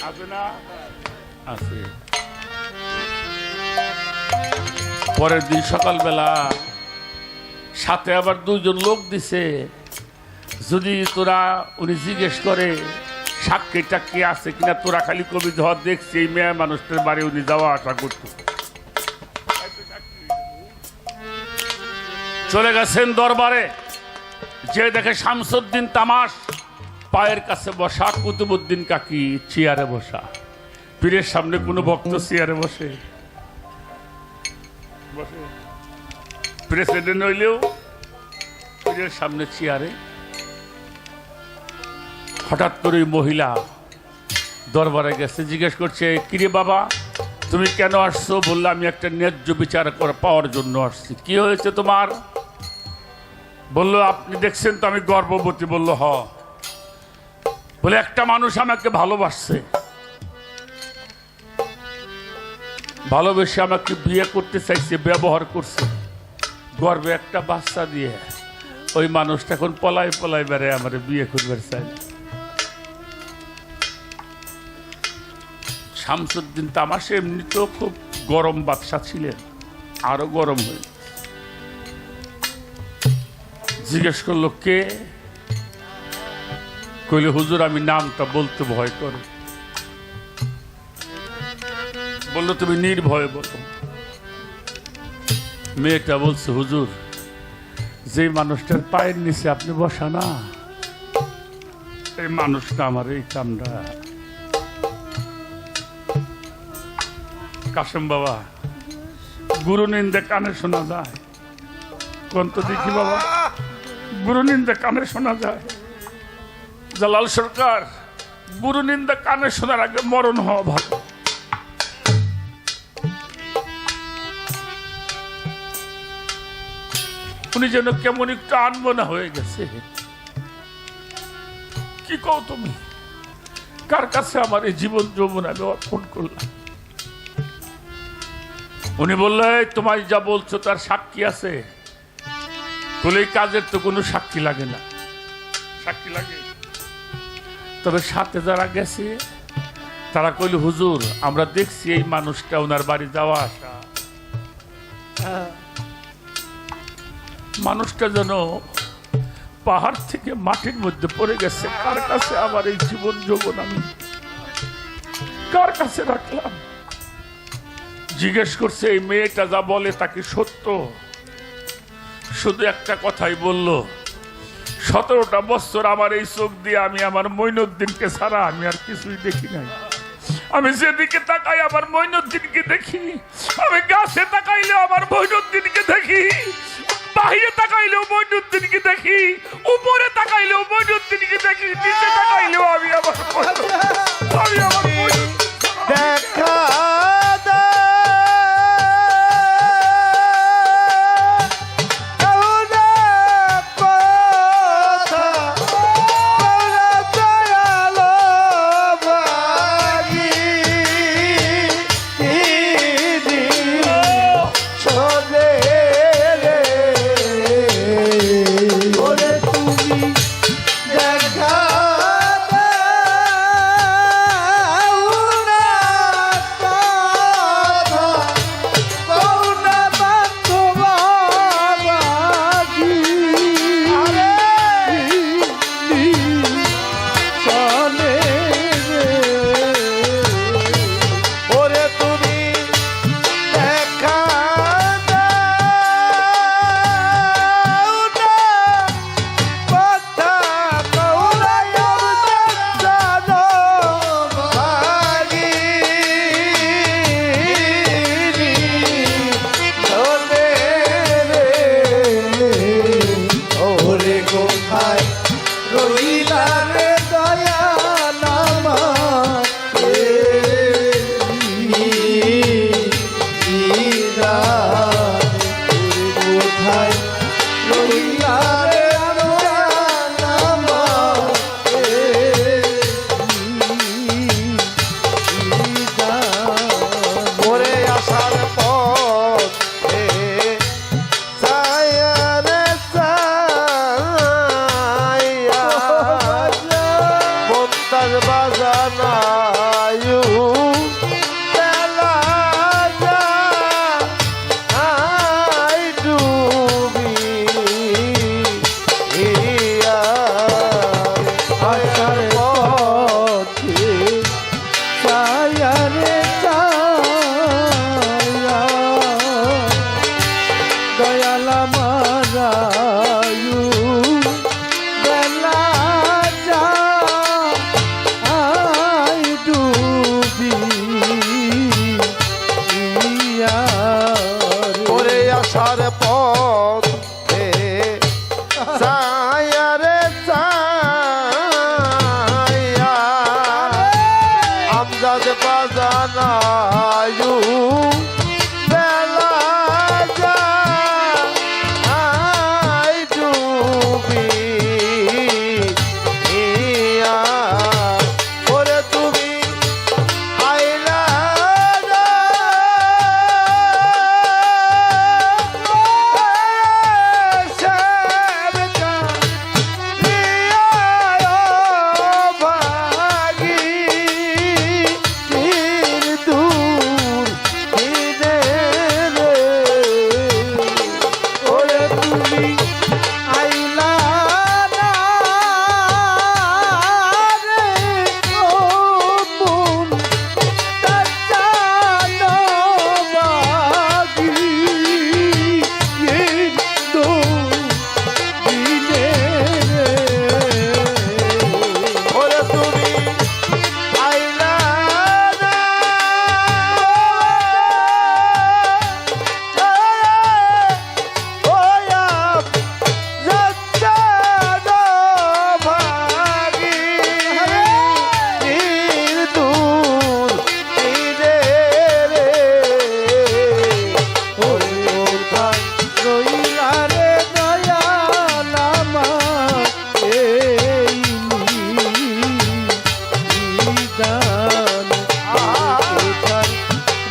আছে না? আছে। পরের দিন সকালবেলা সাথে আবার 2 জন লোক দিছে, যদি তোরা, উনি জিজ্ঞেস করে সাক্ষী টাক্ষী আছে কিনা, তোরা খালি কবি ধর দেখছি এই মেয়ে মানুষটার বাড়ি উনি যাওয়া আসা করত। চলে গেছেন দরবারে, যে দেখে শামসুদ্দিন তামাশ পায়ের কাছে বসা, কুতুবউদ্দিন কাকি চেয়ারে বসা। পীরের সামনে কোনো ভক্ত চেয়ারে বসে? প্রেসিডেন্ট হইলেও পীরের সামনে চেয়ারে। হঠাৎ করে মহিলা দরবারে গেছে, জিজ্ঞেস করছে, কিরে বাবা, তুমি কেন আসছো? বললো, আমি একটা ন্যায্য বিচার পাওয়ার জন্য আসছি। কি হয়েছে তোমার? বললো, আপনি দেখছেন তো আমি গর্ভবতী। বললো, হ। বলে, একটা মানুষ আমাকে ভালোবাসছে, ভালোবেসে আমাকে বিয়ে করতে চাইছে, ব্যবহার করছে, গর্ভে একটা বাচ্চা দিয়ে। ওই মানুষটা এখন পলায় পলায় বেড়ে আমার বিয়ে করবার চাই। শামসুদ্দিন তামাশ এমনিতেও খুব গরম বাদশা ছিলেন, আরো গরম হয়ে জিজ্ঞেস করলো, কে? কইলে, হুজুর আমি নামটা বলতে ভয় করে। বললো, তুমি নির্ভয়ে বলো। মেয়েটা বলছে, হুজুর, যে মানুষটার পায়ের নিচে আপনি বসা না, এই মানুষটা আমার এই কামরা। কাশেম বাবা, গুরু নিন্দে কানে শোনা যায়? কোন তো দেখি বাবা, গুরু নিন্দে কানে শোনা যায়? জালাল সরকার, গুরু নিন্দা কানে শোনার আগে মরণ হওয়া ভালো। উনি যেন কেমন একটু আনমনা হয়ে গেছে। কি কও তুমি? কার কাছে আমার এই জীবন যৌবন আমি অর্পণ করলাম? উনি বললো, তোমায় যা বলছো তার সাক্ষী আছে? বলে, কাজের তো কোনো সাক্ষী লাগে না। সাক্ষী লাগে? তবে সাথে যারা গেছে তারা কইল, হুজুর আমরা দেখছি এই মানুষটা ওনার বাড়ি যাওয়া আসা, মানুষটা যেন পাহাড় থেকে মাটির মধ্যে পড়ে গেছে। কার কাছে আমার এই জীবন যৌবন আমি কার কাছে রাখলাম? জিজ্ঞেস করছে, এই মেয়েটা যা বলে তা কি সত্য? শুধু একটা কথাই বলল, 17টা বছর আমার এই চোখ দিয়ে আমি আমার মঈনুদ্দিনকে ছাড়া আমি আর কিছুই দেখি নাই। আমি যেদিকে তাকাই আমার মঈনুদ্দিনকে দেখি, আমি গাছে তাকাইলেও আমার মঈনুদ্দিনকে দেখি, বাহিরে তাকাইলেও মঈনুদ্দিনকে দেখি, উপরে তাকাইলেও মঈনুদ্দিনকে দেখি, নিচে তাকাইলেও আমি আমার দেখা আমজাদ বাজানায়ু বেলা যায় ডুবি ইয়া ওরে তুমি আইলা না সেবকা প্রিয়া ভাগী দূর দিনে রে ওরে তুমি আইলা না রে ও মন তাজানো বাগি দূর দিনে রে ওরে তুমি আইলা না ওয়া যাচ্চানো ভাগি দূর দিনে রে ওরে কোথায় রইলা রে দয়াল আমার এই নিদান কোথায়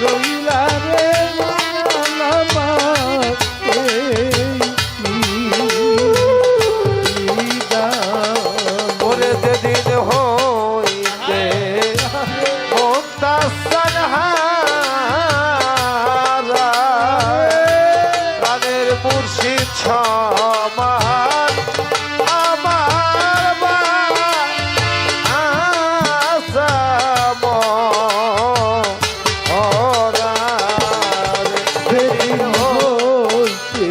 রইলা রে দয়াল আমার এই নিদান ওরে যেদিন হইতে মুক্তাসান হারা প্রাণের মুর্শিদ সমান আমার আসাম যেদিন হইতে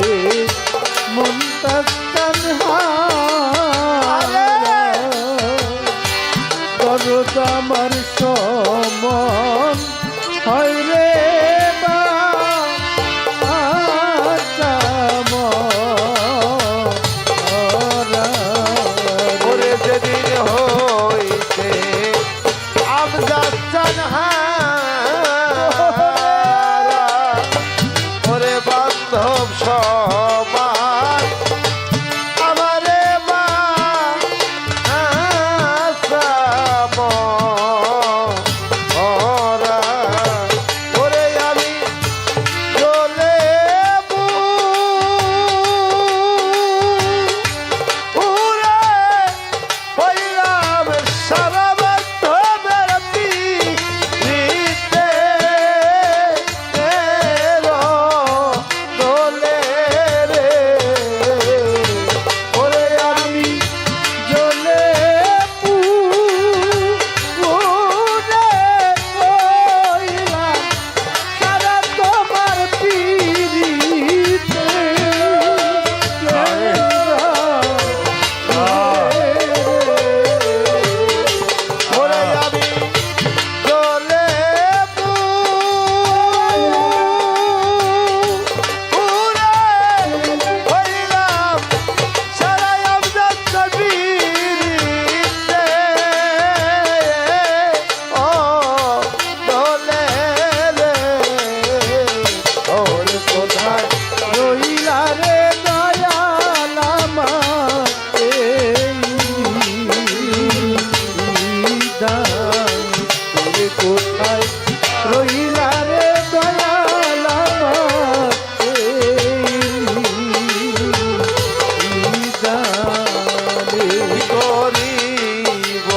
মুক্তাসান হারা দরদ আমার সমন হয় রে বা আচাম ওরে যেদিন হইতে আমজাদ চানহারা ওরে বান্ধব সমান আমারে মা আসাম ওরা ওরে আমি জ্বলে উড়ে হইলাম সারা বান্ধবের পিড়িতে দোলে রে ওরে আমি জ্বলে পুড়ে হইলাম সারা তোমার পিড়িতে ওরে আমি জ্বলে পুড়ে হইলাম সারা আমজাদ পিড়িতে ও দোলে রে ওর কোথায় রইলা রে দয়াল আমার এই নিদান ওরে কোথায় রইলা রে দয়াল আমার এই নিদান করিব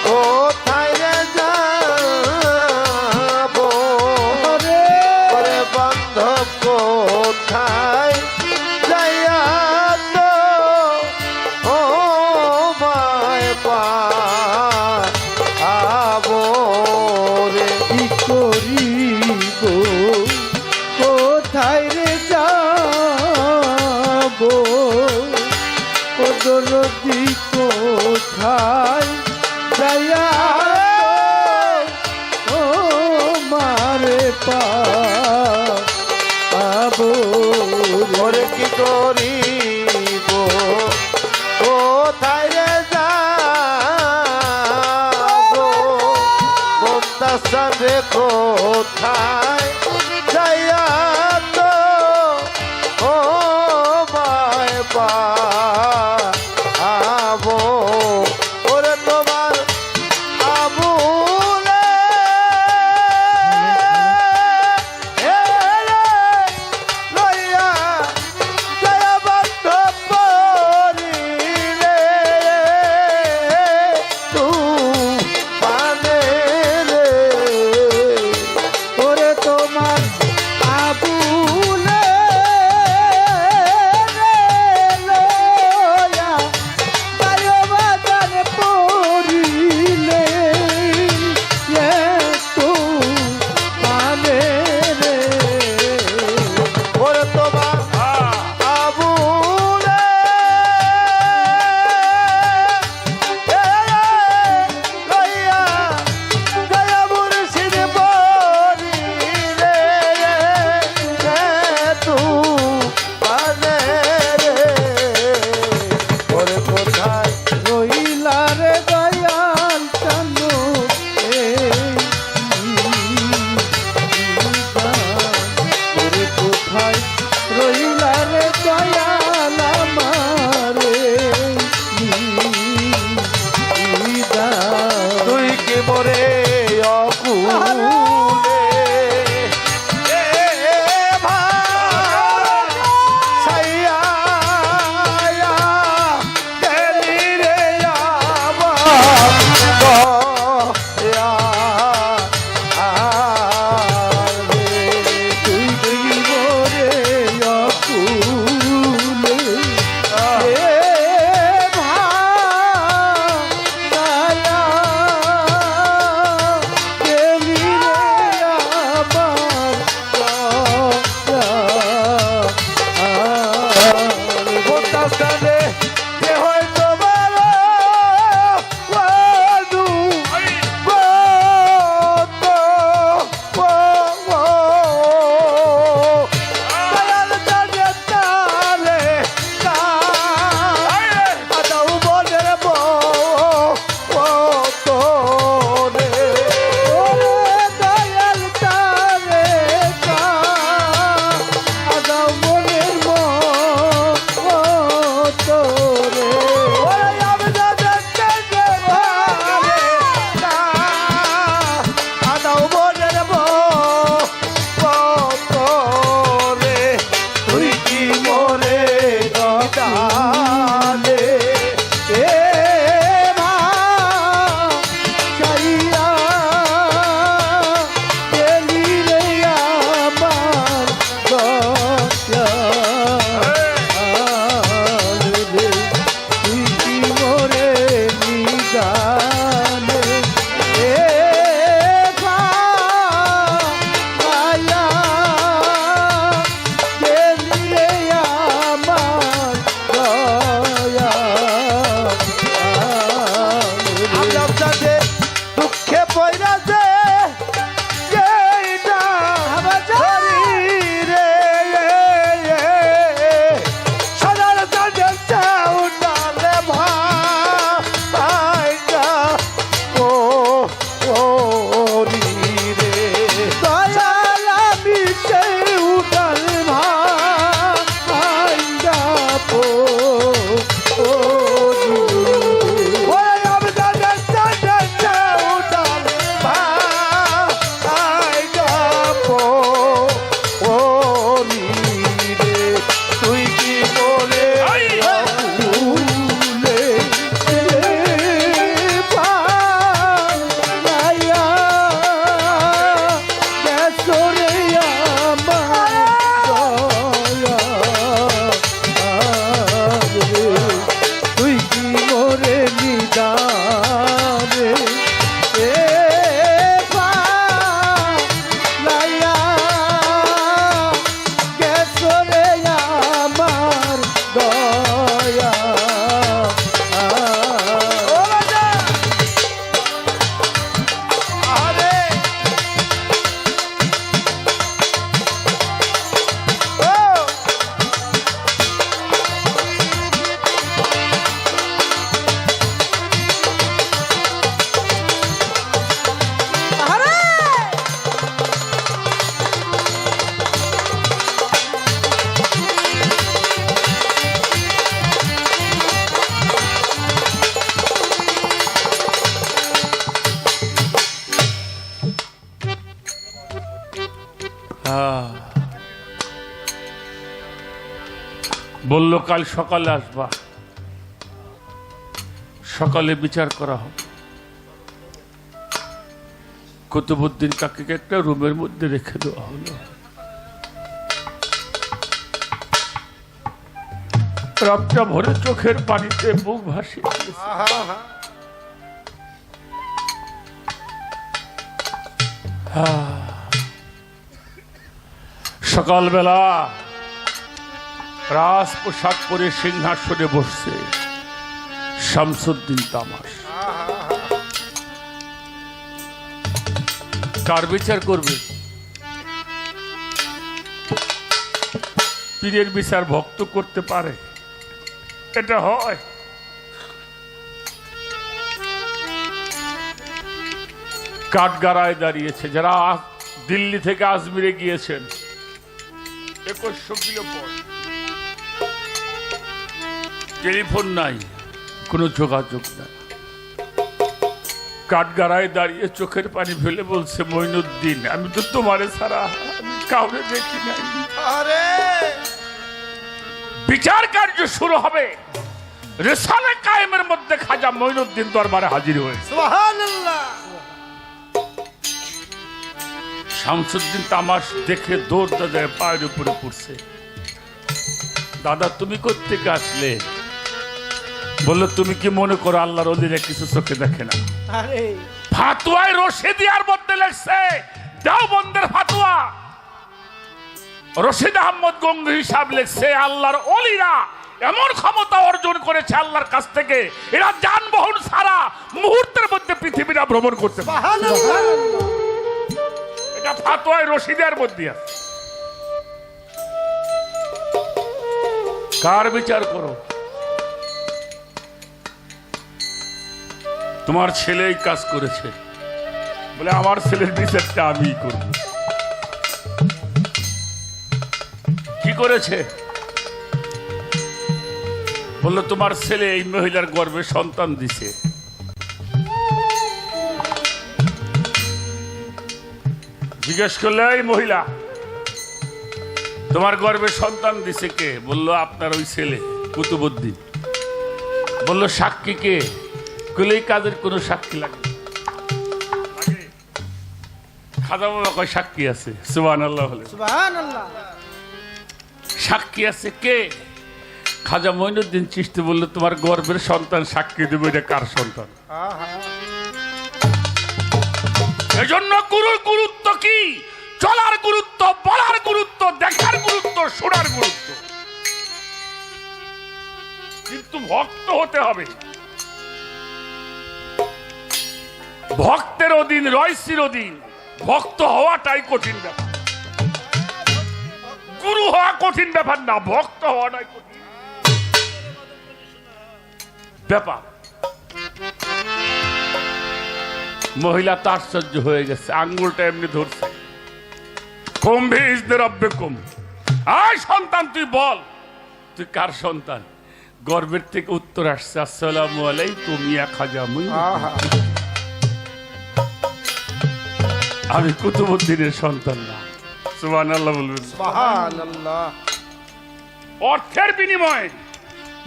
কোথায় রে যাব রে ওরে বান্ধব কোথায় যাইয়া তো ও মায় পাবো রে কি করিব কোথায় রে যাব ও দরদি কোথায় যাইয়া ও মারে পাবো ওরে কি করিব কোথায় রে যাব চাঁদে কোথায় যাইয়া তো ও মায় পাবো ওরে তোমার আবুলে লইয়া যাইয়া বাধ্য পরিলে তুফানে রে ওরে তোমার আবুলে লয়া তায়ো বাজার পড়িলে তো মানে রে ওরে তোমার আবুলে লইয়া যাইয়া মুর্শিদ পরিলে তুফানে রে ওরে কোথায় রইলা রে দয়াল চান্দু ওরে কোথায় রইলা রে দয়াল আমারে তুই কি মরে অকুলে সাইয়া গেলি রে তুই জীবরে অকুলে ভায়া গেলি রে বলল কাল সকালে আসবা, সকালে বিচার করা হবে। কুতুবউদ্দিন কাকাকে একটা রুমের মধ্যে রেখে দেওয়া হলো। রাতটা ভরে চোখের পানিতে বুক ভাসিয়ে দিয়েছে। সকালবেলা রাজ পোশাক পরে সিংহাসনে বসছে শামসুদ্দিন তামাশ। কার বিচার করবে? পীরের বিচার ভক্ত করতে পারে? এটা হয়? কাঠগাড়ায় দাঁড়িয়েছে যারা দিল্লি থেকে আজমিরে গিয়েছেন 2100 কিলো পথ, টেলিফোন নাই, কোনো যোগাযোগ নাই। কাঠগাড়ায় দাঁড়িয়ে চোখের পানি ফেলে বলছে, মঈনুদ্দিন আমি তো তোমারে ছাড়া আমি কাউরে দেখি নাই। বিচার কার্য শুরু হবে। রিসালে কায়েমের মধ্যে খাজা মঈনুদ্দিন দরবারে হাজির হয়েছে। সুবহানাল্লাহ। শামসুদ্দিন তামাশ দেখে দৌড় দাঁড়ায় পায়ের উপরে পড়ছে। দাদা তুমি কোত্থেকে আসলে? বললো তুমি কি মনে করো আল্লাহর ওলিরা কিছু চোখে দেখে না? ফাতুয়ায় রশিদিয়ার মধ্যে লেখছে, দেওবন্দের ফাতুয়া, রশিদ আহমদ গঙ্গোহী সাহেব লেখছে আল্লাহর ওলিরা এমন ক্ষমতা অর্জন করেছে আল্লাহর কাছ থেকে, এরা যানবাহন ছাড়া মুহূর্তের মধ্যে পৃথিবীটা ভ্রমণ করতে পারে। এটা ফাতুয়ায় রশিদিয়ার মধ্যে আছে। কার বিচার করো? তোমার ছেলে এই কাজ করেছে বলে আমার ছেলের বিচারটা আমি করব। কি করেছে? বললো তোমার ছেলে এই মহিলার গর্ভে সন্তান দিছে। জিজ্ঞেস করলে এই মহিলা তোমার গর্ভে সন্তান দিছে কে? বললো আপনার ওই ছেলে কুতুবউদ্দিন। বললো সাক্ষী কে? এই কাজের কোন সাক্ষী লাগে? খাজা বাবা কয় সাক্ষী আছে। সুবহানাল্লাহ বলে। সুবহানাল্লাহ। সাক্ষী আছে কে? খাজা মঈনুদ্দিন চিশতি বললো তোমার গর্ভের সন্তান সাক্ষী দেবে এটা কার সন্তান? এজন্য গুরুর গুরুত্ব কি? চলার গুরুত্ব, বলার গুরুত্ব, দেখার গুরুত্ব, শোনার গুরুত্ব। কিন্তু ভক্ত হতে হবে। ভক্তের অধীন রয়সির অধীন। ভক্ত হওয়াটাই কঠিন ব্যাপার, গুরু হওয়া কঠিন ব্যাপার না, ভক্ত হওয়াটাই কঠিন ব্যাপার। মহিলা তাৎসর্য হয়ে গেছে, আঙ্গুলটা এমনি ধরছে। আয় সন্তান তুই বল, তুই কার সন্তান? গর্ভের থেকে উত্তর আসছে, আসসালামু আলাইকুম ইয়া খাজা মঈনুদ্দিন। আমি কুতুবউদ্দিনের সন্তান না। সুবহানাল্লাহ বলবেন। সুবহানাল্লাহ। অর্থের বিনিময়ে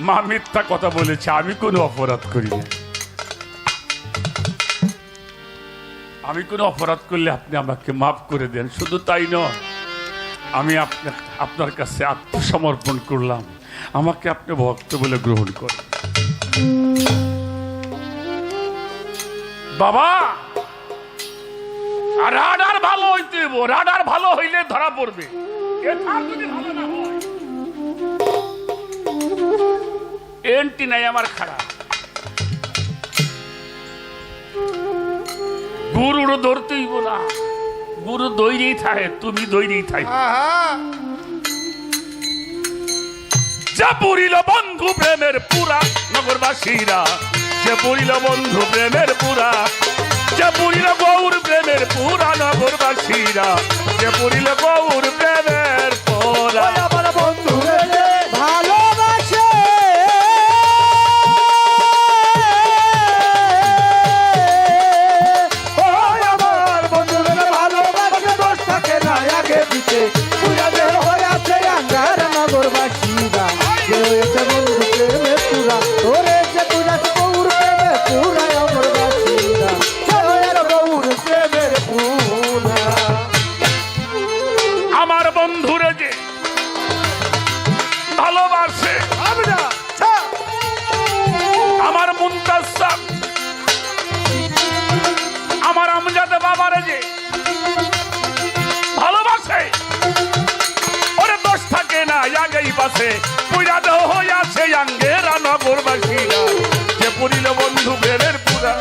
মা মিথ্যা কথা বলেছে, আমি কোনো অপরাধ করি না। আমি কোনো অপরাধ করলে আপনি আমাকে মাফ করে দেন। শুধু তাই নয়, আমি আপনার কাছে আত্মসমর্পণ করলাম, আমাকে আপনি ভক্ত বলে গ্রহণ করেন। বাবা রাডার ভালো হইতে, রাডার ভালো হইলে ধরা পড়বে। এন্টি নাই আমার খারাপ। গুরুরও ধরতেই না, গুরু দৈরেই থাকে, তুমি দৈরেই থাকে। যা পড়িল বন্ধু প্রেমের পুরা নগরবাসীরা, যে পড়িল বন্ধু প্রেমের পুরা, যে পড়িল গৌর প্রেমের পুরা নগরবাসীরা, যে পড়িল গৌর প্রেমের পুরা। আমার বন্ধু ভালোবাসে, আমার বন্ধু ভালোবাসে, দোষ থাকে না আগে দিতে পুরা দেহ হয়ে আছে আঙ্গার নগরবাসীরা যে হয়েছে বন্ধু প্রেমে পুরা ওরে যে পুরা গৌর প্রেমে পুরা নগরবাসীরা যে হয়েছে গৌর প্রেমের পুরা আমার বন্ধুরে যে ভালোবাসে আমার মুনতাজ সাহেব, আমার আমজাদ বাবারে যে ভালোবাসে ওরে দোষ থাকে না আগেই বাসে পুরা দেহ হয়ে আছে আঙ্গেরা নগরবাসীরা যে পুরিল বন্ধু প্রেমের পুরা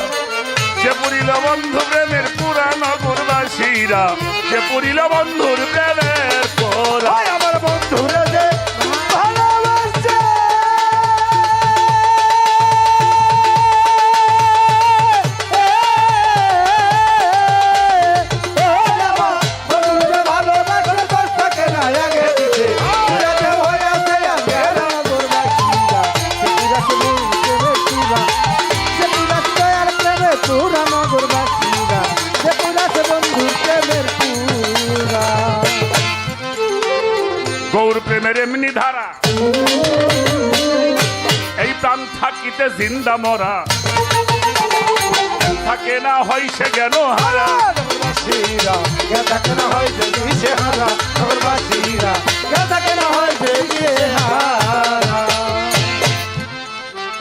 যে পুরিল বন্ধু প্রেমের পুরা নগরবাসীরা যে পুরিল বন্ধুর প্রেমের পুরা আমার বন্ধুরা যে ভালোবাসে গৌর প্রেমের এমনি ধারা এই প্রাণ থাকিতে জিন্দা মরা থাকে না হয় সে জ্ঞান হারা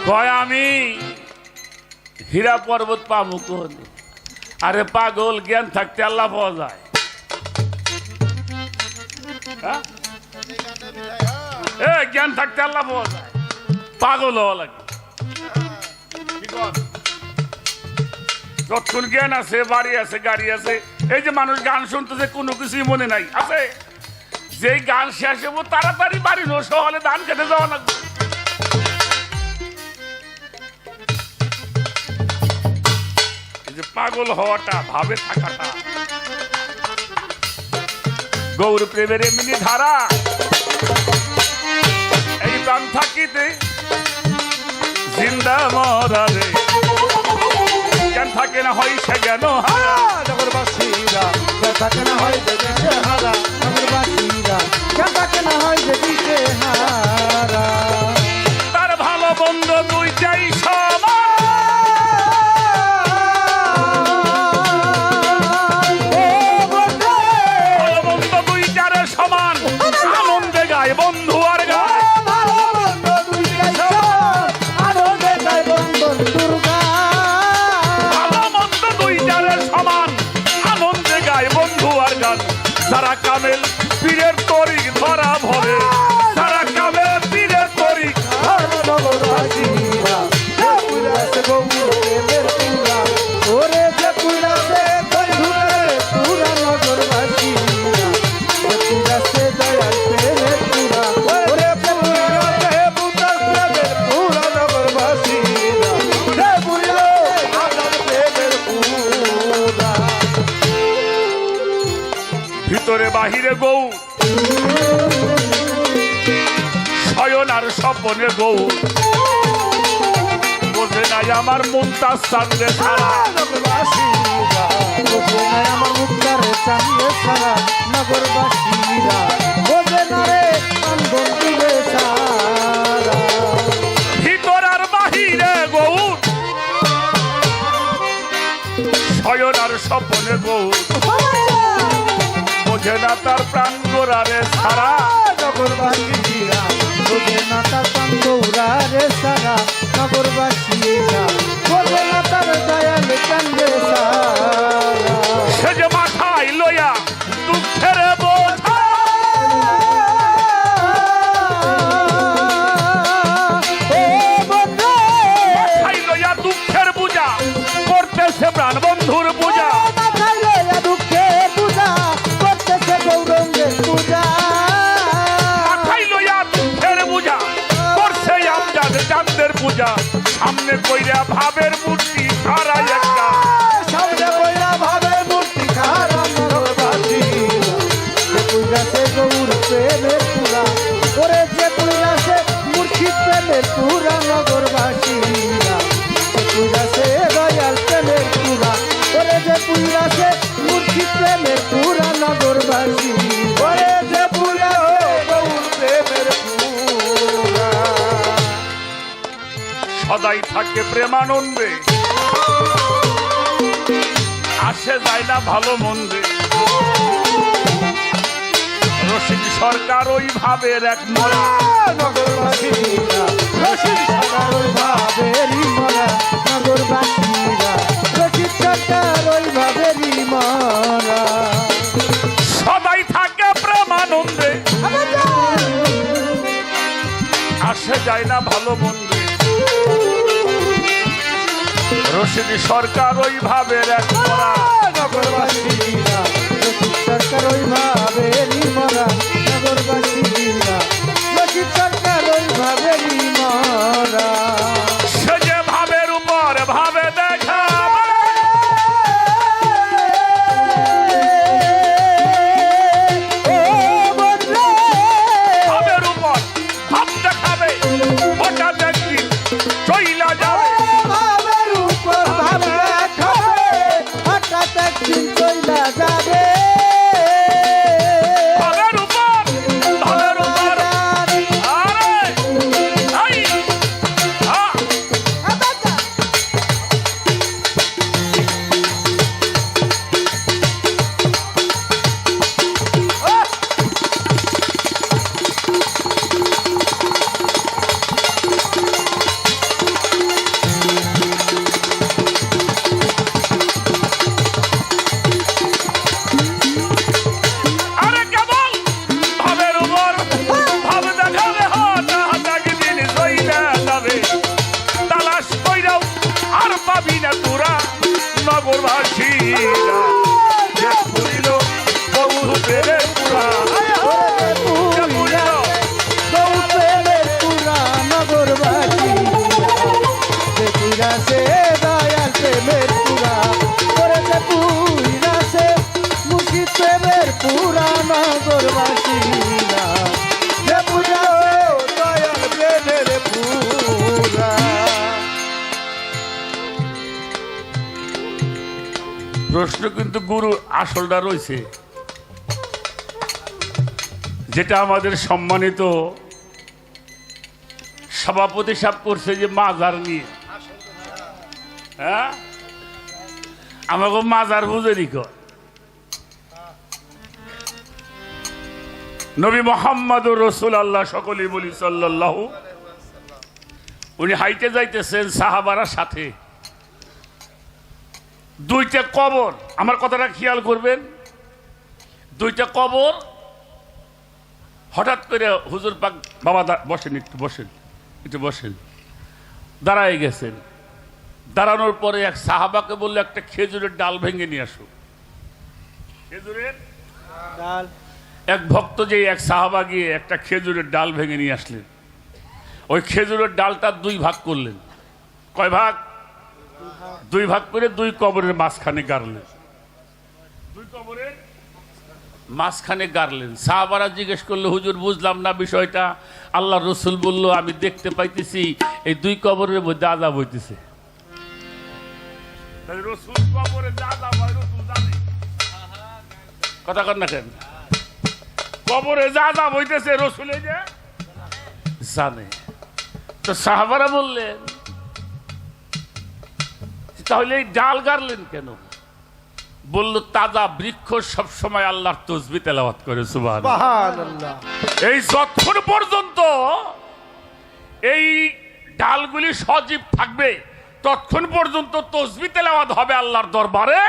কয় আমি হীরা পর্বত পাবো কোন আরে পাগল জ্ঞান থাকতে আল্লাহ পাওয়া যায় হ্যাঁ? এ জ্ঞান থাকতে আল্লাহ পাওয়া যায় পাগল হওয়া লাগে কি কর? যতক্ষণ জ্ঞান আছে বাড়ি আছে গাড়ি আছে এই যে মানুষ গান শুনতেছে কোনো কিছুই মনে নাই আছে যেই গান শেষ হবো তাড়াতাড়ি বাড়ি নো সহলে ধান খেতে যাওয়া লাগবে এই যে পাগল হওয়াটা ভাবে থাকাটা গৌর প্রেমের এমনি ধারা এই প্রাণ থাকিতে জিন্দা মরা রে জ্ঞান থাকে না হয় সে জ্ঞান হারা নগরবাসীরা থাকে না হয় যে দিশে হারা নগরবাসীরা থাকে না হয় যে দিশে হারা তার ভালো বন্ধু দুইটাই সমান ভালো বন্ধু দুইটার সমান আনন্দে গায় বন্ধু আর গায় ভালো মন্দ দুইটার সমান আনন্দে গায় বন্ধু আর গান যারা কামেল পীরের তরিক ধরা ভরে যারা কামেল পীরের তরিক ভিতরে বাহিরে গৌ শয়ন আর স্বপনে গৌ বোঝে নাই আমার মুনতাজ চাঁদে ছাড়া আমার মুক্তারে চাঁদিয়ে সারা নগরবাসীরা বোঝে না রে কান্দন দিবে সারা ভিতর আর বাহিরে গৌ শয়ন আর স্বপনে গৌ বোঝে না তার প্রাণ গোড়ারে ছাড়া নগরবাসীরা বোঝে না তার কান্দৌরা রে সারা নগরবাসীরা বোঝে না তার দয়াল কান্দে সারা সে যে মাথায় লইয়া দুঃখের বোঝা মাথায় লইয়া দুঃখের পূজা করতেছে প্রাণ বন্ধুর পূজা মাথায় লইয়া দুঃখের পূজা করছে আমজাদ চাঁদের পূজা সামনে কইরা ভাবের মূর্তি খাড়াই একটা সামনে বইরা ভাবে মূর্তি খারাপ নগরবাসীরা পুরাছে গৌর প্রেমের পুরা ওরে যে পুরাছে মূর্তি প্রেমের পুরা নগরবাসীরা পুরাছে দয়াল প্রেমের পুরা ওরে যে পুরাছে মূর্তি প্রেমের পুরা নগরবাসী ওরে থাকে প্রেমানন্দে, আসে যায় না ভালো মন্দে। রশিদ সরকার ওই ভাবের এক মরা, নগরবাসীরা রশিদ সরকার ওই ভাবেরই মরা, নগরবাসীরা রশিদ সরকার ওই ভাবেরই মরা। সদাই থাকে প্রেমানন্দে, আসে যায় না ভালো মন্দে। রশিদ সরকার ওই ভাবের এক মরা, নগরবাসীরা রশিদ সরকার ওই ভাবেরই মরা, নগরবাসীরা রশিদ সরকার ওই ভাবেরই মরা। সে যে ভাবের উপর ভাবে দেখা, ভাবের উপর ভাব দেখাবে, ওটা দেখি চইলা যাবে। ভাবের উপর ভাব দেখাবে, হঠাৎ একদিন চইলা যাবে। ভাবের উপর, ভাবের উপর, আরে, এই, আ, আরে কেবল ভাবের উপর ভাব দেখাবে, হঠাৎ একদিন চইলা যাবে। তালাশ কইরাও আর পাবি না তোরা নগরবাসীরা, যে পুরিল বহু প্রেমের পুরা, যে পুরিল গৌপ্রেমের পুরা নগরবাসীরা, সে দয়াল প্রেমের পুরা করেছে পুরা, সে মুর্শিদ প্রেমের পুরা নগরবাসীরা, যে পুরা দয়াল প্রেমের পুরা। প্রশ্ন কিন্তু গুরু আসলটা রয়েছে, যেটা আমাদের সম্মানিত সভাপতি সাহেব করছে যে মাজার নিয়ে। হ্যাঁ, আমাকে মাজার বুঝে কয় নবী মোহাম্মদুর রাসূলুল্লাহ, সকলেই বলি সাল্লাল্লাহু। উনি হাইটে যাইতেছেন সাহাবারা সাথে, দুইটা কবর, আমার কথাটা খেয়াল করবেন, দুইটা কবর হঠাৎ করে হুজুর পাক, বাবা বসেন, একটু বসেন, একটু বসেন, দাঁড়ায় গেছেন। দাঁড়ানোর পরে এক সাহাবাকে বললো একটা খেজুরের ডাল ভেঙে নিয়ে আসো। খেজুরের ডাল এক ভক্ত যে এক সাহাবা গিয়ে একটা খেজুরের ডাল ভেঙে নিয়ে আসলেন। ওই খেজুরের ডালটা দুই ভাগ করলেন। কয় ভাগ? দুই ভাগ করে দুই কবরের মাঝখানে গাড়লেন। দুই কবরের মাঝখানে গাড়লেন। সাহাবারা জিজ্ঞেস করলো, হুজুর বুঝলাম না বিষয়টা। আল্লাহ রসুল বলল, আমি দেখতে পাইতেছি এই দুই কবরের মধ্যে আযাব হইতেছে। রসুল কবরে আযাব হয়, রসুল জানে। কথা কর না কেন? কবরে আযাব হইতেছে রসুলে যে জানে। তো সাহাবারা বললেন, তাহলে এই ডাল গাড়লেন কেন? বলল, তাজা বৃক্ষ সবসময় আল্লাহর তাসবিহ তেলাওয়াত করে। সুবহানাল্লাহ। এই যতক্ষণ পর্যন্ত এই ডালগুলি সজীব থাকবে ততক্ষণ পর্যন্ত তাসবিহ তেলাওয়াত হবে আল্লাহর দরবারে।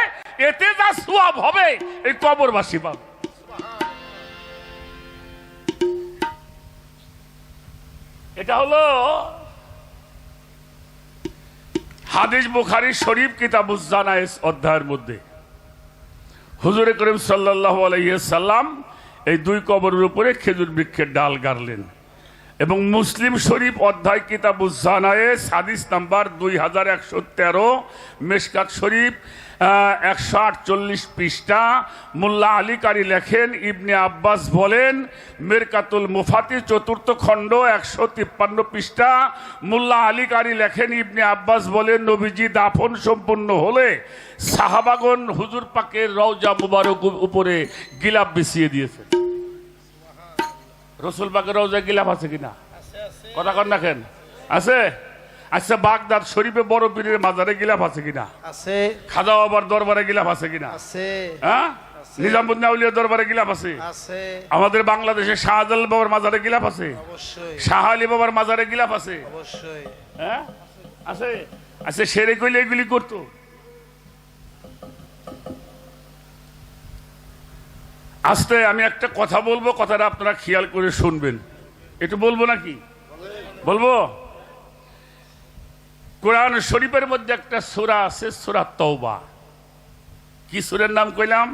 এতে যা সওয়াব হবে এই কবরবাসী পাবে। এটা হলো হাদিস বুখারী শরীফ কিতাবুজ জানায়েজ অধ্যায়ের মধ্যে হুজুর করিম সাল্লাল্লাহু আলাইহি সাল্লাম এই দুই কবরের উপরে খেজুর বৃক্ষের ডাল গাড়লেন। এবং মুসলিম শরীফ অধ্যায় কিতাবুজ জানায়েজ হাদিস নাম্বার 2113, মিশকাত শরীফ 148 পৃষ্ঠা। মোল্লা আলী কারি লেখেন, ইবনে আব্বাস বলেন, মিরকাতুল মুফাতি 4th খণ্ড 153 পৃষ্ঠা। মোল্লা আলী কারি লেখেন, ইবনে আব্বাস বলেন, নবীজি দাফন সম্পূর্ণ হলে সাহাবাগণ হুজুর পাকের রওজা মুবারক উপরে গিলাফ বিছিয়ে দিয়েছে। রসুল পাকের রওজায় গিলাফ আছে কিনা? কথা কর না কেন? আছে। আচ্ছা বাগদাদ শরীফে বড় পীরের মাজারে গিলাফ আছে কিনা? আছে খাজা বাবার দরবারে গিলাফ আছে কিনা? আছে হ্যাঁ, নিজামুদ্দিন আউলিয়ার দরবারে গিলাফ আছে। আছে আমাদের বাংলাদেশে শাহজালাল বাবার মাজারে গিলাফ আছে, অবশ্যই শাহ আলী বাবার মাজারে গিলাফ আছে। অবশ্যই হ্যাঁ আছে। আচ্ছা সেরে কইলে এগুলি করতো? আস্তে আমি একটা কথা বলবো, কথাটা আপনারা খেয়াল করে শুনবেন। একটু বলবো নাকি? বলবো। কোরআন শরীফের মধ্যে একটা সূরা আছে, সূরা তওবা। কি সূরার নাম কইলাম?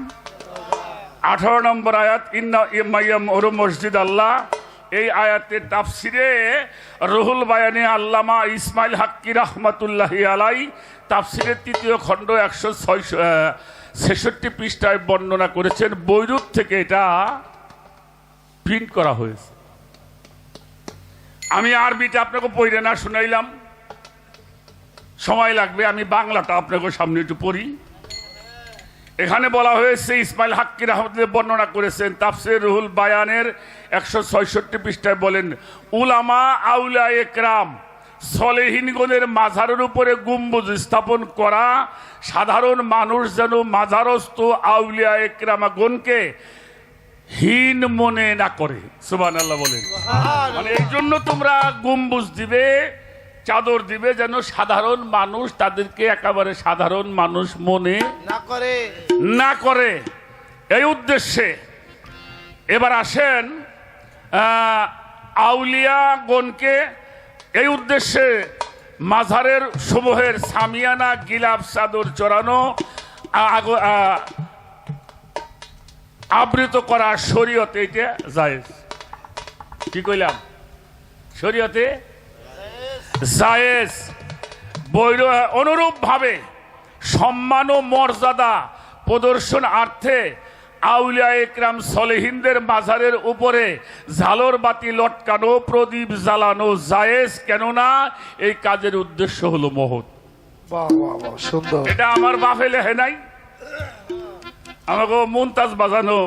18 নম্বর আয়াত, ইন্না ইয়ামুরু মসজিদ আল্লাহ। এই আয়াতের তাফসিরে রুহুল বায়ানে আল্লামা ইসমাইল হাক্কি রাহমাতুল্লাহি আলাই তাফসিরের 3য় খণ্ড 166 পৃষ্ঠায় বর্ণনা করেছেন। বৈরুত থেকে এটা প্রিন্ট করা হয়েছে। আমি আরবিটা আপনাকে পড়ে না শুনাইলাম, সময় লাগবে। আমি বাংলাটা আপনাকে সামনে একটু পড়ি। এখানে বলা হয়েছে, ইসমাইল হাক্কি রাহমাতুল্লাহ বর্ণনা করেছেন তাফসীর রুহুল বায়ানের 166 পৃষ্ঠায় বলেন, উলামা আউলিয়া একরাম সলেহিনগণের মাজারের উপরে গম্বুজ স্থাপন করা, সাধারণ মানুষ যেন মাজারস্থ আউলিয়া একরামগণকে হীন মনে না করে। সুবহানাল্লাহ বলেন। মানে এই জন্য তোমরা গম্বুজ দিবে, চাদর দিবে, যেন সাধারণ মানুষ তাদেরকে একেবারে সাধারণ মানুষ মনে না করে, এই উদ্দেশ্যে। এবার আসেন আউলিয়াগণকে এই উদ্দেশ্যে মাজারের সমূহের সামিয়ানা গিলাফ চাদর চড়ানো আবৃত করা শরীয়তে এটা জায়েজ। কি কইলাম? শরীয়তে জায়েজ। অনুরূপ ভাবে সম্মান ও মর্যাদা প্রদর্শনার্থে আউলিয়া একরাম সলেহিনদের মাজারের উপরে ঝালর বাতি লটকানো, প্রদীপ জ্বালানো জায়েজ। কেননা এই কাজের উদ্দেশ্য হলো মহৎ। বাহ বাহ বাহ, সুন্দর। এটা আমার বাপে লেখে নাই, আমাকে মুনতাজ বাজানো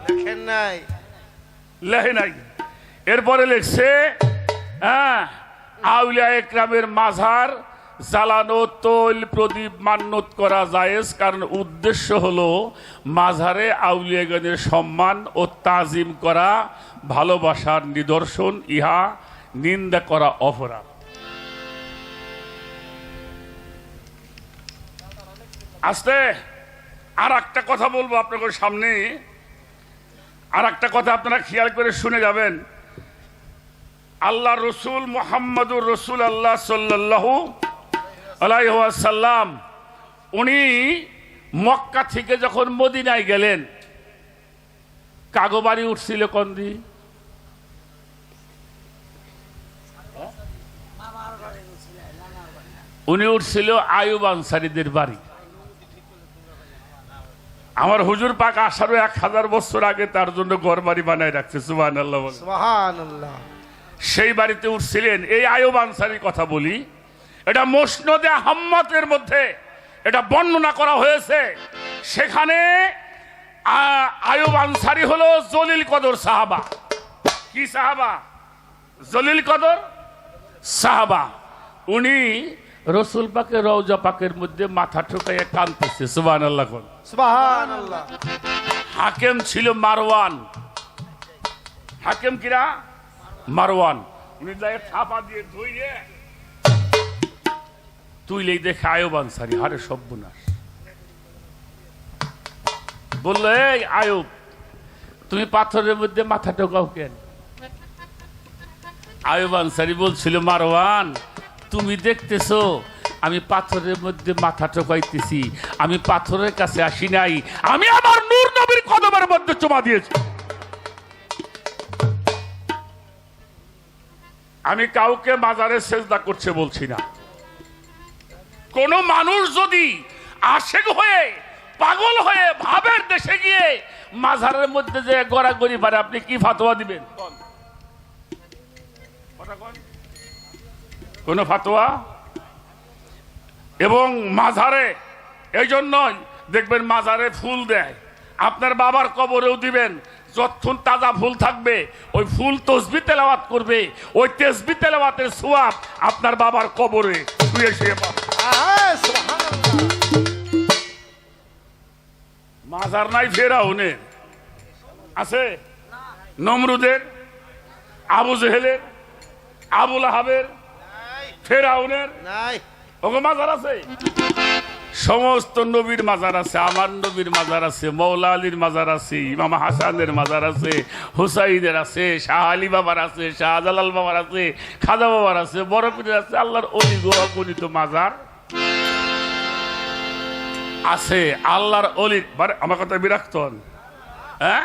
লেখেন নাই, লেখে নাই। এরপরে লিখছে, হ্যাঁ, আউলিয়া একরামের মাজার জ্বালানো, তৈল প্রদীপ মান্যত করা জায়েজ। কারণ উদ্দেশ্য হলো মাজারে আউলিয়াগণের সম্মান ও তাজিম করা ভালোবাসার নিদর্শন, ইহা নিন্দা করা অপরাধ। আস্তে আর একটা কথা বলবো আপনাদের সামনে, আর একটা কথা আপনারা খেয়াল করে শুনে যাবেন। আল্লাহ রসুল মুহাম্মদুর রসুল আল্লাহ সাল্লাল্লাহু আলাইহি ওয়াসাল্লাম উনি মক্কা থেকে যখন মদিনায় গেলেন, কাগোবাড়ি উঠছিল কোন দি? উনি উঠছিল আয়ুব আনসারীদের বাড়ি। আমার হুজুর পাক আসারও 1000 বছর আগে তার জন্য ঘর বাড়ি বানায় রাখছে। সুবহানাল্লাহ বলেন। সুবহানাল্লাহ। সেই বাড়িতে উঠছিলেন। এই আয়ুব আনসারীর কথা বলি, এটা মুসনদে আহমদের মধ্যে এটা বর্ণনা করা হয়েছে। সেখানে আয়ুব আনসারী হলো জলিল কদর সাহাবা। কি সাহাবা? জলিল কদর সাহাবা। উনি রসুল পাকের রওজা পাকের মধ্যে মাথা ঠুকাইয়া কাঁদতেছে। সুবহানাল্লাহ। সুবহানাল্লাহ। হাকিম ছিল মারওয়ান। হাকিম কিরা? মারওয়ান। উনি থাপা দিয়ে ধুইয়ে তুইলেই দেখে আয়ুব আনসারী, হারে সর্বনাশ। বললো, এই আয়ুব, তুমি পাথরের মধ্যে মাথা ঢোকাও কেন? আয়ুব আনসারী বলছিল, মারওয়ান, তুমি দেখতেছো আমি পাথরের মধ্যে মাথা ঠোকাইতেছি, আমি পাথরের কাছে আসি নাই, আমি আমার নূর নবীর কদমের মধ্যে চুমা দিয়েছি। আমি কাউকে মাজারে সেজদা করছে বলছি না। কোন মানুষ যদি আশেক হয়ে পাগল হয়ে ভাবের দেশে গিয়ে মাজারের মধ্যে যে গড়াগড়ি পারে, আপনি কি ফাতোয়া দিবেন? কোন ফাতোয়া? এবং মাজারে এই জন্য দেখবেন মাজারে ফুল দেয়, আপনার বাবার কবরেও দিবেন, যতক্ষণ তাজা ফুল থাকবে ওই ফুল তসবিহ তেলাওয়াত করবে, ওই তাসবিহ তেলাওয়াতের সওয়াব আপনার বাবার কবরে শুয়ে শুয়ে পাবে। মাজার নাই ফেরাউনের, আছে নমরুদের, আবু জেহেলের, আবুল আহাবের, ফেরাউনের নাই ওকে মাজার আছে। সমস্ত নবীর মাজার আছে, আমার নবীর মাজার আছে, মৌলা আলীর মাজার আছে, ইমাম হাসানের মাজার আছে, হুসাইনের আছে, শাহ আলী বাবার আছে, শাহজালাল বাবার আছে, খাজা বাবার আছে, বড় পীরের আছে, আল্লাহর অলি গণিত মাজার আছে। আল্লাহর অলির আমার কথা বিরক্ত হন, হ্যাঁ?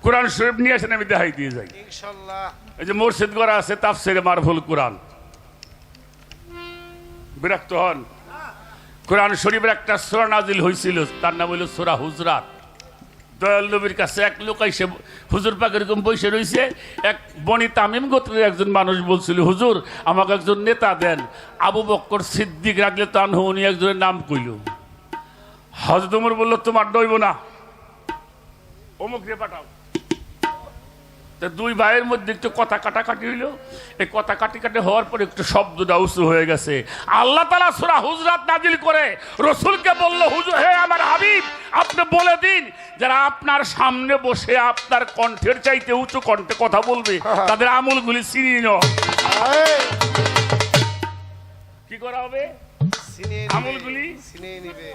কোরআন শরীফ নিয়ে আসেন, আমি দেখাই দিয়ে যাই। ইনশাআল্লাহ এই যে মুর্শিদ গড়া আছে তাফসিরে মারফুল কোরআন, বিরক্ত হন। কোরআন শরীফের একটা সূরা নাজিল হয়েছিল, তার নাম হইল সূরা হুজরাত। দয়াল নবীর কাছে এক লোক এসে হুজুর পাক এরকম বসে রয়েছে, এক বনি তামিম গোত্রের একজন মানুষ বলছিল, হুজুর আমাকে একজন নেতা দেন। আবু বকর সিদ্দিক রাদিয়াল্লাহু আনহু উনি একজনের নাম কইল। হযরত ওমর বলল তোমার দইব না, অমুক রে পাঠাও। দুই ভাইয়ের মধ্যে একটু কথা কাটাকাটি হইল, এই কথা কাটি হওয়ার পরে একটু শব্দটা উঁচু হয়ে গেছে। আল্লাহ তাআলা সূরা হুজরাত নাজিল করে রাসূলকে বলল, হুজুর হে আমার হাবিব, আপনি বলে দিন যারা আপনার সামনে বসে আপনার কণ্ঠের চাইতে উঁচু কণ্ঠে কথা বলবে তাদের আমলগুলি ছিনিয়ে নাও। কি করা হবে? আমলগুলি ছিনিয়ে নিবে।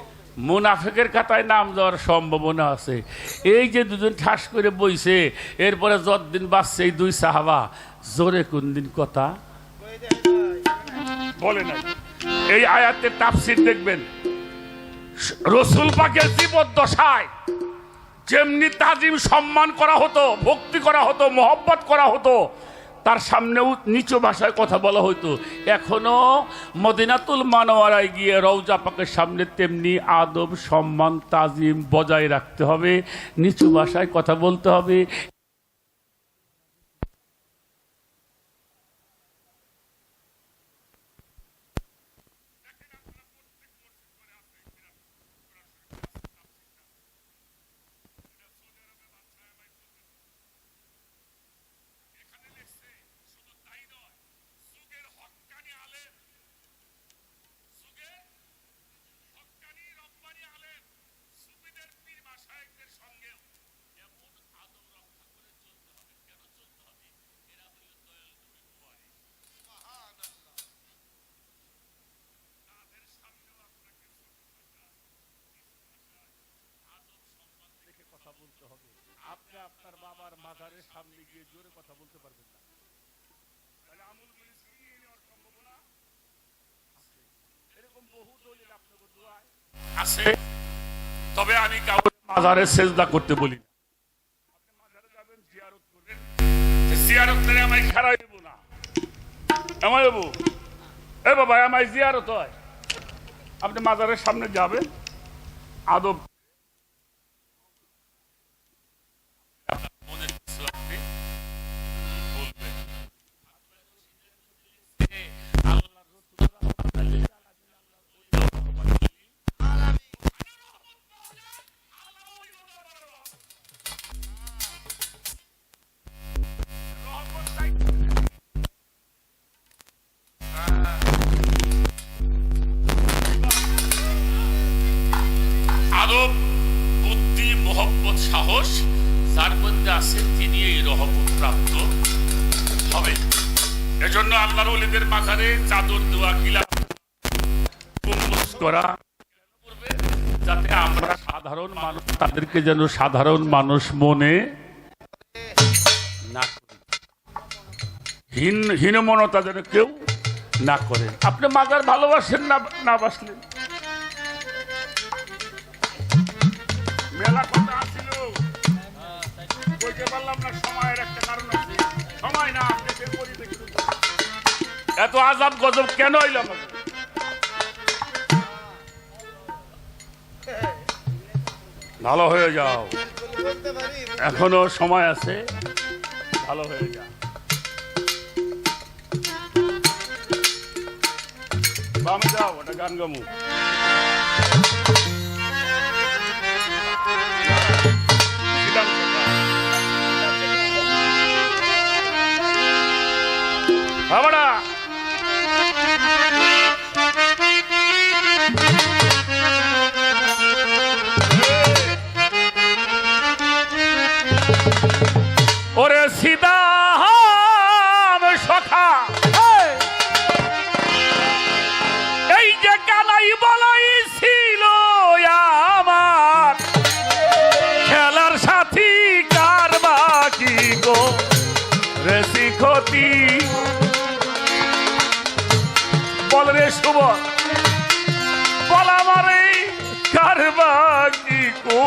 মুনাফিকের খাতায় নাম দেওয়ার সম্ভাবনা আছে। এই যে দুজন ঠাস করে বইছে, এরপরে যতদিন বাঁচছে এই দুই সাহাবা জোরে কোন দিন কথা বলে নাই। এই আয়াতের তাফসীর দেখবেন, রাসূল পাকের জীবদ্দশায় যেমনি তাজিম সম্মান করা হতো, ভক্তি করা হতো, মহব্বত করা হতো, তার সামনেও নিচু ভাষায় কথা বলা হইতো। এখনো মদিনাতুল মানওয়ারায় গিয়ে রওজা পাকের সামনে তেমনি আদব সম্মান তাজিম বজায় রাখতে হবে, নিচু ভাষায় কথা বলতে হবে। আপনি আপনার বাবার মাজারের সামনে গিয়ে জোরে কথা বলতে পারবেন না, তাহলে আমলগুলি ছিনিয়ে নেওয়ার সম্ভাবনা আছে। এরকম বহু দলিল আপনাকে দোয়ায় আছে, তবে আমি কাউকে মাজারে সেজদা করতে বলি না। আপনি মাজারে যাবেন, জিয়ারত করবেন, জিয়ারত করে আমায় খারাইব না, আমায় বাবু এ বাবা আমায় জিয়ারত হয়, আপনি মাজারের সামনে যাবেন, আদব আদব, বুদ্ধি, মহব্বত, সাহস যার মধ্যে আছে তিনি এই রহমত প্রাপ্ত হবে। এজন্য আল্লাহর ওলিদের মাঝারে চাদর দেওয়া, গিলাফ করা, যাতে আমরা সাধারণ মানুষ তাদেরকে যেন সাধারণ মানুষ মনে না করি, হীনমনতা যেন কেউ না করে। আপনি মাজার ভালোবাসেন না বাসলেন, মেলা কথা আসছিল বলতে পারলাম না, সময়ের একটা কারণ আছে, সময় না দেশের পরিপ্রেক্ষিতে এত আজাব গজব কেন হইল আমাদের? ভালো হয়ে যাও, এখনো সময় আছে, ভালো হয়ে যাও। বামে যাও, ওটা গান গামু। বাবারা ওরে সীতা সখা এই যে কানাই বলাই ছিল আমার খেলার সাথী কার বাকি গো রেসি ক্ষতি বল রে শুভ বল আমারে কার বাকি গো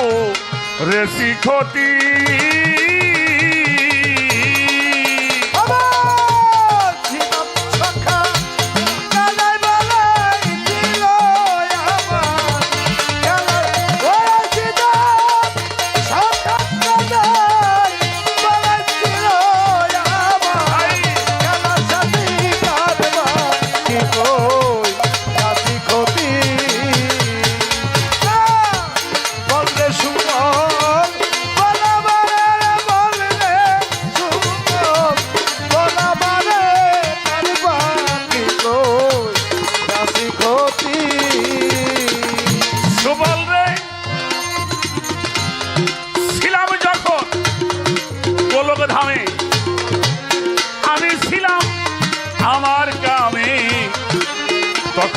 রেসি ক্ষতি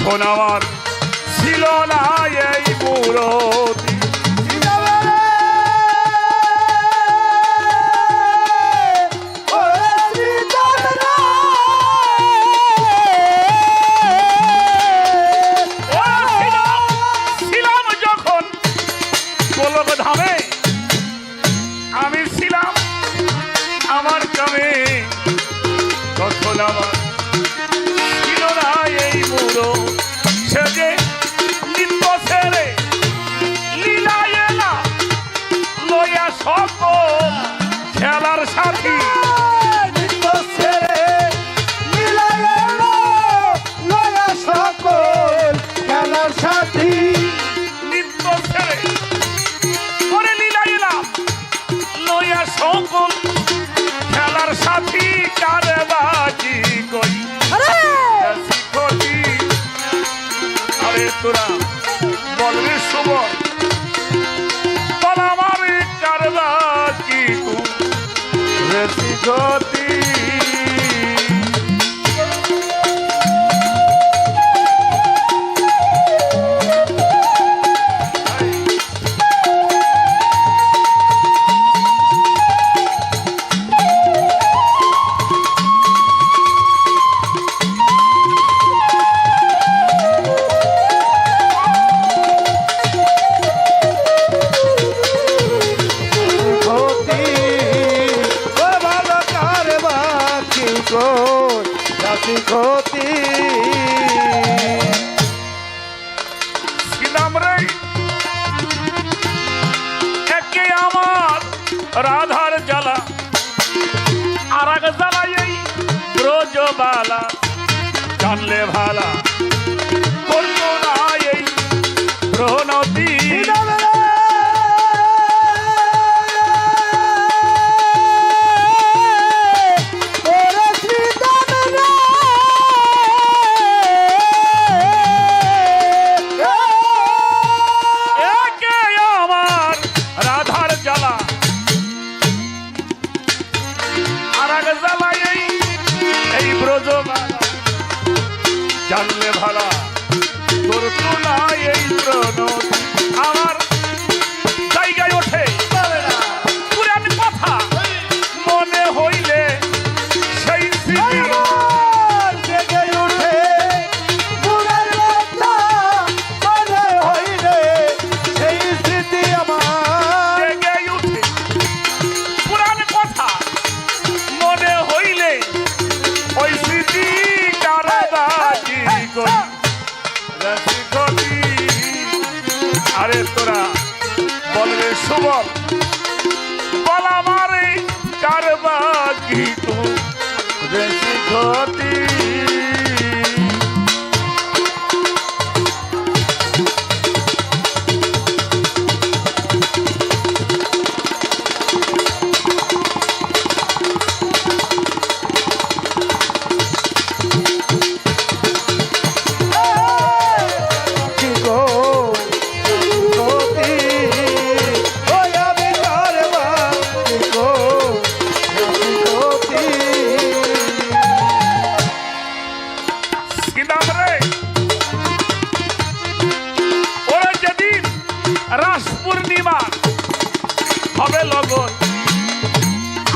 তখন আমার ছিল না এই মূরতি ছিলাম যখন গোলক ধামে আমি ছিলাম আমার কামে তখন আমার ছিল না এই মূরতি সেজে নিত্য ছেড়ে লীলা এলা লইয়া সকল খেলার সাথী নিত্য ছেড়ে লীলা এলা লইয়া সকল খেলার সাথী নিত্য ছেড়ে করে লীলা এলা লইয়া সকল খেলার সাথী কারে বাকি কই তোরা বলবি শুভ বল আমার কারবা কি রেসি গতি ক্ষতি ছিলাম রে একে আমার রাধার জ্বালা আর এক জ্বালা এই ব্রজবালা জানলে ভালা করলো না এই প্রণতি জানলে ভালা তোর তুলা এই প্রণতি আমার জায়গায় ওঠে পুরান কথা মনে হইলে সেই স্মৃতি জেগে উঠে পুরান কথা মনে হইলে সেই স্মৃতি আমার জেগে উঠে পুরান কথা মনে হইলে ওই স্মৃতি কারবাজি কই রসিকতি আরে তোরা বলবে শুভম বল আমারে কারবাজি তো রসিকতি হবে লগন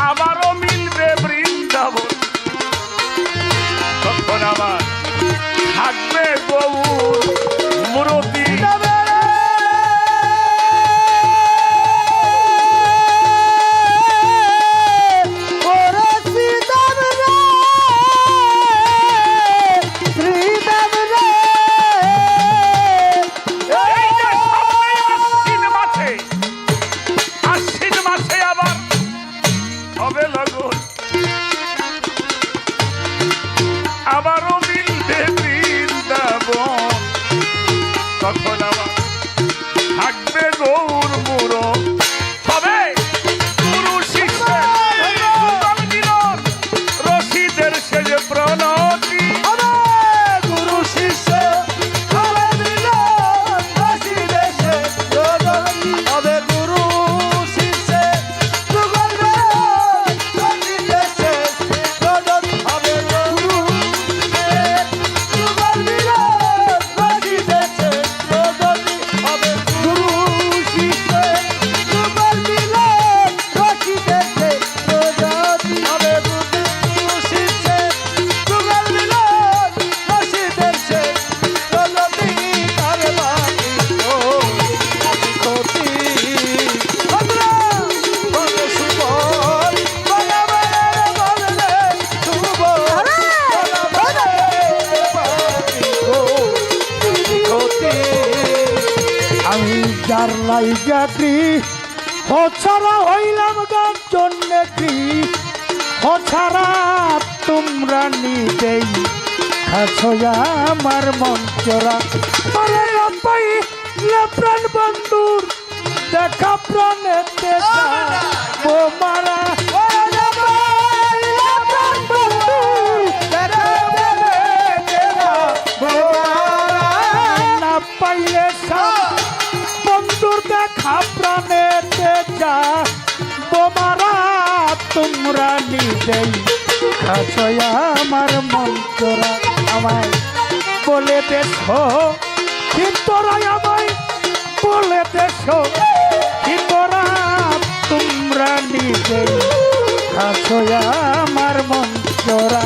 আবারও মিলবে বৃন্দাবন তখন আবার থাকবে গৌর মূরতি এই যে সামনে আশ্বিন মাসে আবার হবে লগন আবারও মিলবে বৃন্দাবন তখন আবার থাকবে গৌর মুরো তবে গুরু শিষ্যের যুগল মিলন রশিদের সেজ প্রণতি গুরু শিষ্য হবে গুরু শিষ্যে যুগল দেশে হবে গুরু যুগল দেশে হবে গুরু শিষ্যে যুগল দেশে হবে গুরু শিষ্যে যুগল দেশে কারবানি ও ক্ষতি আমরা বলে সুবল বলে বলে সুবল বলে ক্ষতি আমি যার লাইগাটি হছাড়া হইলাম গান জন্যে কি হছাড়া তোমরা নিজেই খাছো আমার মঞ্চরা মানে পাই প্রাণ বন্ধুর দেখা প্রাণেতে বোমারা না পাইলে বন্ধুর দেখা প্রাণেতে যা বোমারা তোমরা নিজেই খাছো আমার মঞ্চরা আমায় বলে দেখো কিন্তু আমায় বলে দেখো কিন্তু তোমরা নিজেই খাছো আমার মঞ্চরা